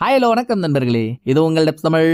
Hi hello வணக்கம் நண்பர்களே, இது உங்கள் டெப்ஸ் தமிழ்.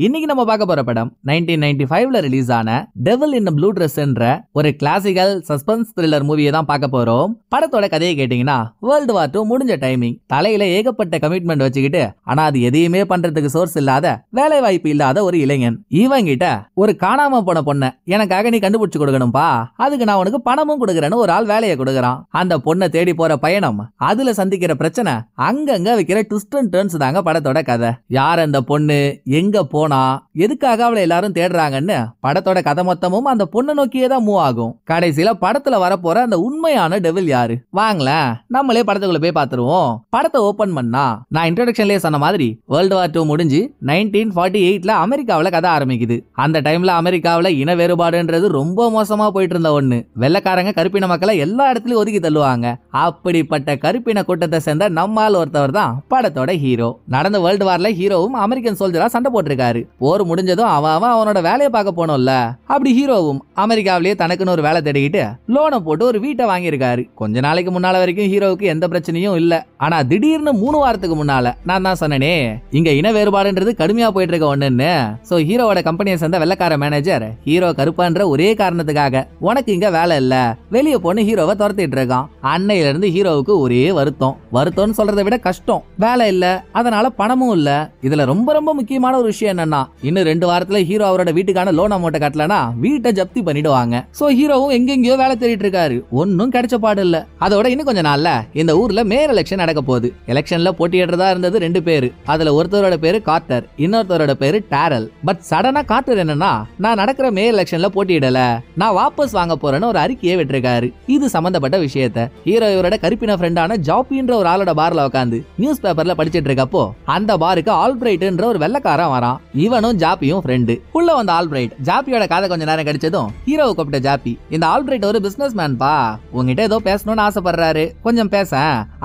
இன்னைக்கு நம்ம பார்க்க போற படம் 1995ல ரிலீஸ் ஆன டெவில் இன் ப்ளூ ட்ரெஸ் என்ற ஒரு கிளாசிக்கல் சஸ்பென்ஸ் த்ரில்லர் மூவியை தான் பார்க்க போறோம். படத்தோட கதையை கேட்டீங்கன்னா வேர்ல்டு வார் 2 முடிஞ்ச டைமிங், தலையில ஏகப்பட்ட கமிட்மெண்ட் வச்சுக்கிட்டு ஆனா அது எதையுமே பண்றதுக்கு சோர்ஸ் இல்லாத, வேலை வாய்ப்பு இல்லாத ஒரு இளைஞன். இவங்கிட்ட ஒரு காணாம போன பொண்ணை எனக்காக நீ கண்டுபிடிச்சு கொடுக்கணும்பா, அதுக்கு நான் உனக்கு பணமும் கொடுக்கறேன்னு ஒரு ஆள் வேலையை கொடுக்கறான். அந்த பொண்ணை தேடி போற பயணம், அதுல சந்திக்கிற பிரச்சனை, அங்கங்க வைக்கிற ட்விஸ்ட் அண்ட் டர்ன்ஸ் தாங்க படத்தோட கதை. யார் அந்த பொண்ணு, எங்க போனா, எதுக்காக அவளை எல்லாரும் தேடுறாங்கன்னு படத்தோட கதை மொத்தமும் அந்த பொண்ணை நோக்கியே தான் மூவ் ஆகும். கடைசியில படத்துல வரப்போற அந்த உண்மையான டெவில் யாரு, வாங்களேன் நம்மளே படத்துக்குள்ள போய் பாத்துருவோம். படத்தை ஓபன் பண்ணா நான் இன்ட்ரோடக்ஷன்லயே சொன்ன மாதிரி வேர்ல்டு வார் 2 முடிஞ்சு 1948ல அமெரிக்காவில கதை ஆரம்பிக்குது. அந்த டைம்ல அமெரிக்காவில இன வேறுபாடுன்றது ரொம்ப மோசமா போயிட்டு இருந்த ஒண்ணு. வெள்ளைக்காரங்க கருப்பின மக்களை எல்லா இடத்துலயும் ஒதுக்கி தள்ளுவாங்க. அப்படிப்பட்ட கருப்பின கூட்டத்தை சேர்ந்த நம்மால் ஒருத்தவர் தான் படத்தோட ஹீரோ. நடந்த வேர்ல்டு வார்ல ஹீரோவும் அமெரிக்கன் சோல்ஜரா சண்டை போட்டிருக்காரு. போர் முடிஞ்சதும் அவனோட வேலையை பார்க்க போனோம்ல, அப்படி ஹீரோவும் அமெரிக்காவிலேயே தனக்குன்னு ஒரு வேலை தேடிக்கிட்டு லோனை போட்டு ஒரு வீட்டை வாங்கியிருக்காரு. கொஞ்ச நாளைக்கு முன்னால வரைக்கும் ஹீரோவுக்கு எந்த பிரச்சனையும் இல்ல. ஆனா திடீர்னு 3 வாரத்துக்கு முன்னால நான் தான் சொன்னேனே இங்க இன வேறுபாடுன்றது கடுமையா போயிட்டு இருக்க ஒண்ணுன்னு. சோ ஹீரோவோட கம்பெனியை சேர்ந்த வெள்ளக்கார மேனேஜர் ஹீரோ கருப்பான்ற ஒரே காரணத்துக்காக உனக்கு இங்க வேலை இல்ல, வெளியே போன்னு ஹீரோவை துரத்திட்டு இருக்கான். அன்னையில இருந்து ஹீரோவுக்கு ஒரே வருத்தம்னு சொல்றதை விட கஷ்டம். வேலை இல்ல, அதனால பணமும் இல்ல. இதுல ரொம்ப ரொம்ப முக்கியமான ஒரு விஷயம் என்னன்னா, இன்னும் 2 வாரத்துல ஹீரோ அவரோட வீட்டுக்கான லோன் அமௌண்ட் கட்டலனா வீட்டை ஜப்தி பண்ணிடுவாங்க. சோ ஹீரோவும் எங்கெங்கயோ வேலை தேடிட்டு இருக்காரு, ஒன்னும் கிடைச்ச பாடு இல்ல. அதோட இன்னும் கொஞ்ச நாள்ல இந்த ஊர்ல மேயர் எலெக்ஷன் நடக்க போகுது. எலெக்ஷன்ல போட்டியிடுறதா இருந்தது 2 பேரு. அதுல ஒருத்தரோட பேரு கார்ட்டர், இன்னொருத்தரோட பேரு டேரல். பட் சடனா கார்ட்டர் என்னன்னா, நான் நடக்கிற மேயர் எலெக்ஷன்ல போட்டியிடல, நான் வாபஸ் வாங்க போறேன்னு ஒரு அறிக்கையை விட்டுருக்காரு. இது சம்பந்தப்பட்ட விஷயத்த ஹீரோ இவரோட கருப்பின ஃப்ரெண்டான ஜாப்பின்ற ஒரு ஆளோட பார்ல உட்காந்து நியூஸ் பேப்பர்ல படிச்சிட்டு இருக்கப்போ அந்த பாருக்கு ஆல்பிரைட்ன்ற ஒரு வெள்ளக்காரன் வரான். இவனும் ஜாப்பியும் ஃப்ரெண்டு. உள்ள வந்த ஆல்பிரைட் ஜாப்பியோட காதை கொஞ்ச நேரம் கடிச்சதும் ஹீரோவை கூப்பிட்ட ஜாப்பி, இந்த ஆல்பிரைட் ஒரு பிசினஸ் மேன் பா, உங்ககிட்ட ஏதோ பேசணும்னு ஆசைப்படுறாரு, கொஞ்சம் பேச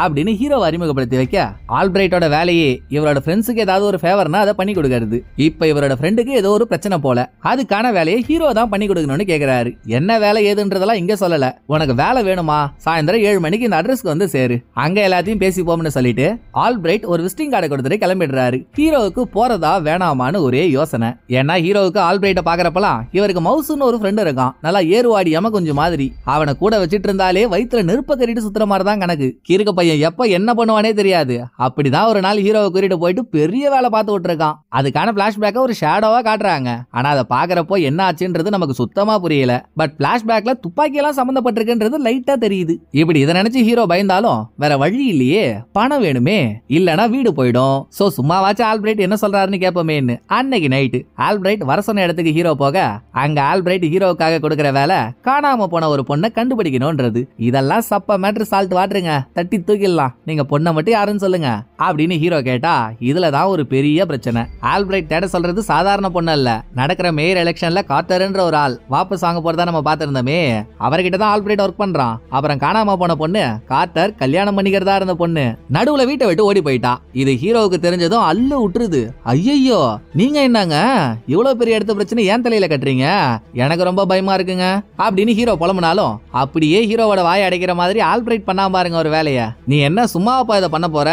அப்படின்னு ஹீரோவை அறிமுகப்படுத்தி வைக்க, ஆல்பிரைட்டோட வேலையே இவரோட ஃப்ரெண்ட்ஸுக்கு ஏதாவது ஒரு ஃபேவர்னா அதை பண்ணி கொடுக்கறது. இப்ப இவரோட ஃப்ரெண்டுக்கு ஏதோ ஒரு பிரச்சனை போல, அதுக்கான வேலையை ஹீரோ தான் பண்ணி கொடுக்கணும்னு கேக்குறாரு. என்ன வேலை ஏதுன்றதெல்லாம் இங்க சொல்லல, உனக்கு வேலை வேணுமா சாயந்தரம் 7 மணிக்கு இந்த அட்ரஸ்க்கு வந்து சேரு, அங்க எல்லாத்தையும் பேசிப்போம்னு சொல்லிட்டு ஆல்பிரைட் ஒரு விசிட்டிங் கார்டை கொடுத்துட்டு கிளம்பிடுறாரு. ஹீரோவுக்கு போறதா வேணாமான்னு ஒரே யோசனை. ஏன்னா ஹீரோவுக்கு ஆல்பிரைட்ட பாக்குறப்பலாம் இவருக்கு மவுசுன்னு ஒரு ஃப்ரெண்ட் இருக்கான், நல்லா ஏறுவாடி எம கொஞ்சம் மாதிரி. அவனை கூட வச்சிட்டு இருந்தாலே வயிற்றுல நெருப்ப கறிட்டு சுத்துற மாதிரி தான் கணக்கு. கிறுக்க பையன் எப்ப என்ன பண்ணுவானே தெரியாது. அப்படிதான் ஒரு நாள் ஹீரோவை கூட்டிட்டு போயிட்டு பெரிய வேலை பார்த்து விட்டுருக்கான். அதுக்கான பிளாஷ்பேக்க ஒரு ஷேடோவா காட்டுறாங்க. ஆனா அதை பாக்குறப்போ என்ன ஆச்சுன்றது நமக்கு சுத்தமா புரியல. பட் பிளாஷ்பேக்ல துப்பாக்கி எல்லாம் சம்பந்தப்பட்டிருக்குன்றது லைட்டா தெரியுது. இப்படி இதை நினைச்சு ஹீரோ பயந்தாலும் வேற வழி இல்லையே, பணம் வேணுமே, இல்லனா வீடு போயிடும். சோ சும்மாவாச்சும் ஆல்பிரைட் என்ன சொல்றாருன்னு கேட்போமேன்னு அன்னைக்கு நைட்டு ஆல்பிரைட் வர சொன்ன இடத்துக்கு ஹீரோ போக, அங்க ஆல்பிரைட் ஹீரோவுக்காக கொடுக்கிற வேலை காணாம போன ஒரு பொண்ணை கண்டுபிடிக்கணும்ன்றது. இதெல்லாம் சப்ப மேட்ரு, சால்ட் வாட்டருங்க, தட்டி தூக்கிடலாம், நீங்க பொண்ணை மட்டும் யாருன்னு சொல்லுங்க அப்படின்னு ஹீரோ கேட்டா, இதுலதான் ஒரு பெரிய பிரச்சனை. ஆல்பிரைட் தேட சொல்றது சாதாரண பொண்ணு இல்ல, நடக்கிற மேயர் எலெக்ஷன்ல கார்ட்டர்ன்ற ஒரு ஆள் வாபஸ் வாங்க போறதா நம்ம பாத்திருந்தோமே, அவர்கிட்ட தான் ஆல்பிரைட் ஒர்க் பண்றான். அப்புறம் காணாம போன பொண்ணு கார்ட்டர் கல்யாணம் பண்ணிக்கிறதா இருந்த பொண்ணு நடுவுல வீட்டை விட்டு ஓடி போயிட்டா. இது ஹீரோவுக்கு தெரிஞ்சதும் அல்லு விட்டுருது. ஐயோ நீங்க என்னங்க இவ்வளவு பெரிய எடுத்த பிரச்சனை ஏன் தலையில கட்டுறீங்க, எனக்கு ரொம்ப பயமா இருக்குங்க அப்படின்னு ஹீரோ புலம்புனாலும் அப்படியே ஹீரோவோட வாய் அடைக்கிற மாதிரி ஆல்பிரைட் பண்ணாம பாருங்க ஒரு வேலைய. நீ என்ன சும்மாவா இதை பண்ண போற,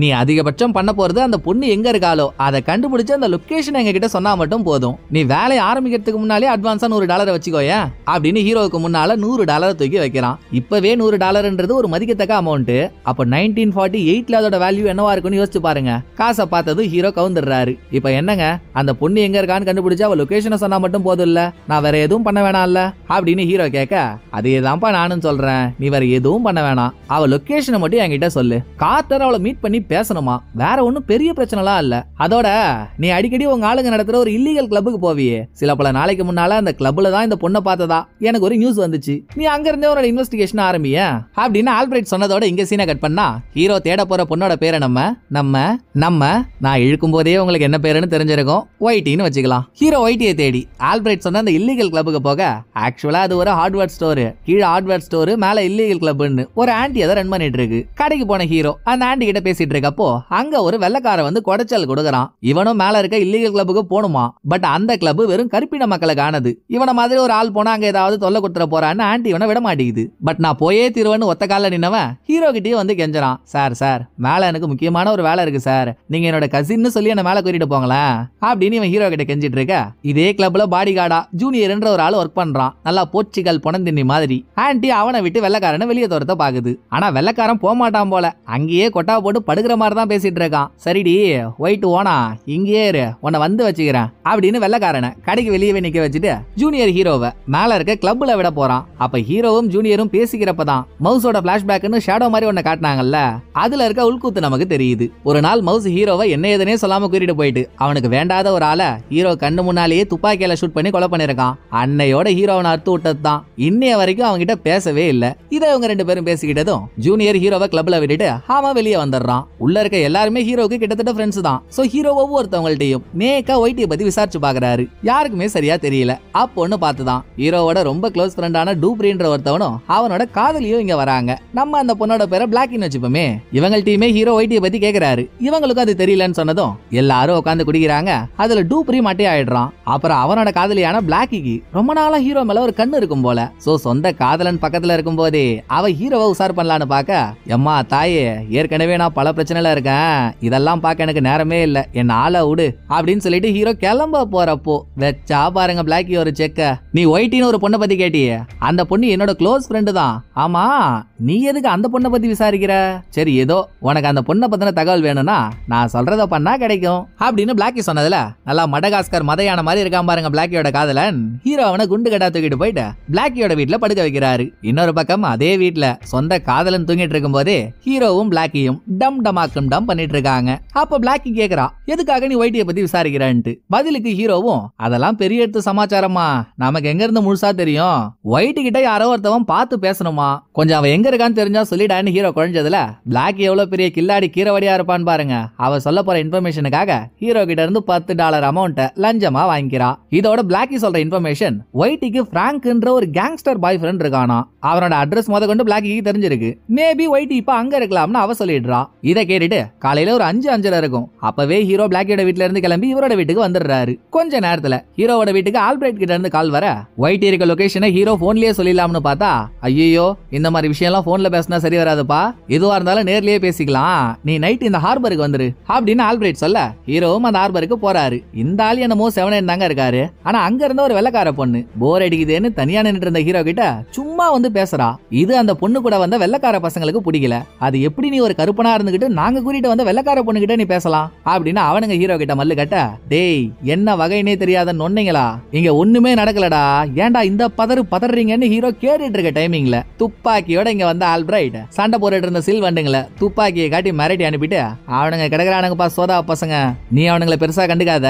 நீ அதிகபட்சம் பண்ண போறது அந்த பொண்ணு எங்க இருக்காளோ அதை கண்டுபிடிச்சு அந்த லொகேஷன் எங்க கிட்ட சொன்னா மட்டும் போதும், நீ வேலையை ஆரம்பிக்கிறதுக்கு முன்னாலே அட்வான்ஸா $100 வச்சுக்கோய அப்படின்னு ஹீரோவுக்கு முன்னால $100 தூக்கி வைக்கிறான். இப்பவே $100ன்றது ஒரு மதிக்கத்தக்க அமௌண்ட். அப்ப 1948ல அதோட வேல்யூ என்னவா இருக்குன்னு யோசிச்சு பாருங்க. காசை பார்த்தது ஹீரோ கவுந்துடுறாரு. இப்ப என்னங்க, அந்த பொண்ணு எங்க இருக்கான்னு கண்டுபிடிச்சா அவ லொகேஷனை சொன்னா மட்டும் போதும் இல்ல, நான் வேற எதுவும் பண்ண வேணாம்ல அப்படின்னு ஹீரோ கேட்க, அதேதான்ப்பா நானும் சொல்றேன், நீ வேற எதுவும் பண்ண வேணாம், அவ லொகேஷனை மட்டும் என்கிட்ட சொல்லு, கார்ட்டர் அவளை மீட் பண்ணி பேசணுமா, வேற ஒன்னும் பெரிய பிரச்சனைலாம் இல்ல. அதோட நீ அடிக்கடி உங்க ஆளுங்க நடத்துற ஒரு இல்லீகல் கிளப்புக்கு போவியே, சில பல நாளைக்கு முன்னால அந்த கிளப்ல தான் இந்த பொண்ணை பார்த்ததா எனக்கு ஒரு நியூஸ் வந்துச்சு, நீ அங்க இருந்தே உன்னோட இன்வெஸ்டிகேஷன் ஆரம்பிய அப்படின்னு ஆல்பிரைட் சொன்னதோட இங்க சீனை கட் பண்ணா, ஹீரோ தேட போற பொண்ணோட பேரை நம்ம நான் இழுக்கும் போதே உங்களுக்கு என்ன பேருன்னு தெரிஞ்சிருக்கும், ஒயிட்டின்னு வச்சுக்கலாம். ஹீரோ ஒயிட்டியை தேடி ஆல்பிரைட் சொன்ன அந்த இல்லீகல் கிளப்புக்கு போக, ஆக்சுவலா அது ஒரு ஹார்ட்வேர் ஸ்டோர், கீழே ஹார்ட்வேர் ஸ்டோர் மேல இல்லீகல் கிளப்னு ஒரு ஆண்டி அதை ரன் பண்ணிட்டு இருக்கு. கடைக்கு போன ஹீரோ அந்த ஆண்டி கிட்ட பேசிட்டு இருக்கப்போ அங்க ஒரு வெள்ளக்கார வந்து குடைச்சல் கொடுக்கறான். இவனும் மேல இருக்க இல்லீகல் கிளப்புக்கு போணுமா, பட் அந்த கிளப் வெறும் கருப்பின மக்களுக்கு ஆனது, இவன மாதிரி ஒரு ஆள் போனா அங்க ஏதாவது தொல்லை கொடுத்துற போறான்னு ஆண்டி இவனை விட மாட்டேங்குது. பட் நான் போயே தீர்வன்னு ஒத்த கால நின்னவன் ஹீரோ கிட்டே வந்து கெஞ்சறான், சார் மேல எனக்கு முக்கியமான ஒரு வேலை இருக்கு சார், சார், நீங்க என்னோட கசின்னு சொல்லி என்ன மேல கூட்டிட்டு போங்களேன் அப்படின்னு இவன் ஹீரோ கிட்ட கெஞ்சிட்டு இருக்க. இதே கிளப்ல பாடி கார்டா ஜூனியர்ன்ற ஒரு ஆள் ஒர்க் பண்றான். நல்லா போர்ச்சுகல் பொணந்தின்னி மாதிரி. ஆன்ட்டி அவனை விட்டு வெள்ளக்காரனை வெளியே தோரத்த பாக்குது. ஆனா வெள்ளக்காரன் போக மாட்டான் போல. அங்கேயே கொட்டா போட்டு படுக்கிற மாதிரி தான் பேசிட்டு இருக்கான். சரிடி ஒயிட் ஓனா இங்கேயே இரு, உன்னை வந்து வச்சுக்கிறேன் அப்படின்னு வெள்ளக்காரனை கடைக்கு வெளியே நிக்க வச்சுட்டு ஜூனியர் ஹீரோவை மேல இருக்க கிளப்ல விட போறான். அப்ப ஹீரோவும் ஜூனியரும் பேசிக்கிறப்பதான் மவுஸோட பிளாஷ்பேக்னு ஷேடோ மாதிரி ஒன்ன காட்டினாங்கல்ல, அதுல இருக்க உள்கூத்து நமக்கு தெரியுது. ஒரு நாள் மவுஸ் ஹீரோவை என்ன ஏதுனே சொல்லாம கூட்டிட்டு போயிட்டு அவனுக்கு வேண்டாத ஒரு ஆளை ஹீரோ கண்ணு முன்னாலேயே துப்பாக்கியால ஷூட் பண்ணி கொலை பண்ணிருக்கான். அன்னையோட ஹீரோவனை அறுத்து விட்டதுதான். இன்னைய வரைக்கும் அவங்க கிட்ட பேசவே இல்ல. இதை அவங்க ரெண்டு பேரும் பேசிக்கிட்டதும் ஜூனியர் ஹீரோவை கிளப்ல விட்டுட்டு அவன் வெளியே வந்துடுறான். உள்ள இருக்க எல்லாருமே ஹீரோக்கு கிட்டத்தட்ட ஃப்ரெண்ட்ஸ் தான். சோ ஹீரோ ஒவ்வொருத்தவங்கள்ட்டையும் நேக்கா ஒயிட்டியை பத்தி விசாரிச்சு பாக்குறாரு. யாருக்குமே சரியா தெரியல. அப்பொன்னு பார்த்துதான் ஹீரோவோட ரொம்ப க்ளோஸ் ஃப்ரெண்டான டூப்ரின்ற ஒருத்தவனும் அவனோட காதலியும் இங்க வராங்க. நம்ம அந்த பொண்ணோட பேரை பிளாக்கின்னு வச்சுப்போமே. இவங்கள்ட்டையுமே ஹீரோ ஒயிட்டியை பத்தி கேக்குறாரு. இவங்களுக்கும் அது தெரியலன்னு சொன்னதும் எல்லாரும் உட்காந்து குடிக்கிறாங்க. அதுல டூப்ரி மட்டே ஆயிடுறான். அப்புறம் அவனோட காதலியான பிளாக்கிக்கு ரொம்ப நாளா ஹீரோ மேல ஒரு கண்ணு இருக்கும் போல. சோ சொந்த காதலன் பக்கத்துல இருக்கும் போதே அவ ஹீரோவை உசார் பண்ணலான்னு பாக்க, எம்மா தாயே ஏற்கனவே நான் பல பிரச்சனைல இருக்கேன், இதெல்லாம் பார்க்க எனக்கு நேரமே இல்ல, என்ன ஆள விடு அப்படின்னு சொல்லிட்டு ஹீரோ கிளம்ப போறப்போ வெச்சா பாருங்க பிளாக்கி ஒரு செக்க. நீ ஒயிட்டின்னு ஒரு பொண்ணை பத்தி கேட்டியே, அந்த பொண்ணு என்னோட க்ளோஸ் ஃப்ரெண்டு தான். ஆமா நீ எதுக்கு அந்த பொண்ணை பத்தி விசாரிக்கிற? சரி ஏதோ உனக்கு அந்த பொண்ணை பத்தின தகவல் வேணும்னா நான் சொல்றத பண்ணா கிடைக்கும் அப்படின்னு பிளாக்கி சொன்னதுல நல்லா மடகாஸ்கர் மதையான மாதிரி இருக்கான் பாருங்க பிளாக்கியோட காதலன். ஹீரோ அவனை குண்டு கட்டா தூக்கிட்டு போயிட்டு பிளாக்கியோட வீட்டுல படுக்க வைக்கிறாரு. இன்னொரு பக்கம் அதே வீட்டுல சொந்த காதலன் தூங்கிட்டு இருக்கும் போதே ஹீரோவும் பிளாக்கியும் டம் டமாக்கும் டம் பண்ணிட்டு இருக்காங்க. அப்ப பிளாக்கி கேக்குறா, எதுக்காக நீ ஒயிட்டியை பத்தி விசாரிக்கிறான்ட்டு. பதிலுக்கு ஹீரோவும், அதெல்லாம் பெரிய எடுத்து சமாச்சாரமா, நமக்கு எங்க இருந்து முழுசா தெரியும், ஒயிட்டு கிட்ட யாரோ ஒருத்தவன் பார்த்து பேசணுமா, கொஞ்சம் அவன் எங்க இருக்கான்னு தெரிஞ்சா சொல்லிடான்னு ஹீரோ குழஞ்சதுல பிளாக்கி எவ்வளவு பெரிய கில்லாடி கீரவடியா இருப்பான்னு பாருங்க. அவ சொல்ல போற இன்ஃபர்மேஷனுக்காக ஹீரோ கிட்ட இருந்து $10 அமௌண்ட்டை லஞ்சமா வாங்கிக்கிறா. இதோட பிளாக்கி சொல்ற இன்ஃபர்மேஷன், ஒயிட்டிக்கு பிராங்க்ன்ற ஒரு கேங்ஸ்டர் பாய் ஃப்ரெண்ட் இருக்கானா. அவனோட அட்ரஸ் முத கொண்டு பிளாக்கிக்கு தெரிஞ்சிருக்கு. மேபி ஒயிட்டி இப்ப அங்க இருக்கலாம்னு அவ சொல்லிடுறா. இதை கேட்டுட்டு காலையில ஒரு 5:05 இருக்கும். அப்பவே ஹீரோ பிளாக்கியோட வீட்டுல இருந்து கிளம்பி இவரோட வீட்டுக்கு வந்துடுறாரு. கொஞ்ச நேரத்துல ஹீரோவோட வீட்டுக்கு ஆல்பிரைட் கிட்ட இருந்து கால் வர, ஒயிட்டி இருக்க லொகேஷனை ஹீரோ போன்லயே சொல்லிடலாம்னு பார்த்தா, ஐயோ இந்த மாதிரி விஷயம் எல்லாம் போன்ல பேசினா சரி வராதுப்பா, எதுவா இருந்தாலும் நேர்லயே பேசிக்கலாம், நீ நைட் இந்த ஹார்பருக்கு வந்துரு அப்படின்னு ஆல்பிரைட் சொல்ல ஹீரோவும் அந்த ஹார்பருக்கு போறாரு. இந்த ஆள் என்னமோ 7 தாங்க இருக்காரு. ஆனா அங்க இருந்த ஒரு வெள்ளக்கார பொண்ணு போர் அடிக்குதுன்னு தனியா நின்னுட்டு இருந்த ஹீரோ கிட்ட சும்மா வந்து பேசுறா. இது அந்த பொண்ணு கூட வந்த வெள்ளக்கார பசங்களுக்கு பிடிக்கல. அது எப்படி நீ ஒரு கருப்பனா இருந்துகிட்டு நாங்க கூட்டிட்டு வந்த வெள்ளக்கார பொண்ணு கிட்ட நீ பேசலாம் அப்படின்னு அவனுங்க ஹீரோ கிட்ட மல்லு கட்ட, டேய் என்ன வகைனே தெரியாத நொன்னைங்களா, இங்க ஒண்ணுமே நடக்கலடா, ஏன்டா இந்த பதறீங்கன்னு ஹீரோ கேட்டுட்டு இருக்க டைமிங்ல துப்பாக்கியோட இங்க வந்த ஆல்பிரைட் சண்டை போட்டுட்டு இருந்த சில்வண்டுங்களை துப்பாக்கியை காட்டி மிரட்டி அனுப்பிட்டு, அவனுங்க கிடக்குறானுங்கப்பா சோதா பசங்க, நீ அவனுங்களை பெருசா கண்டுக்காத,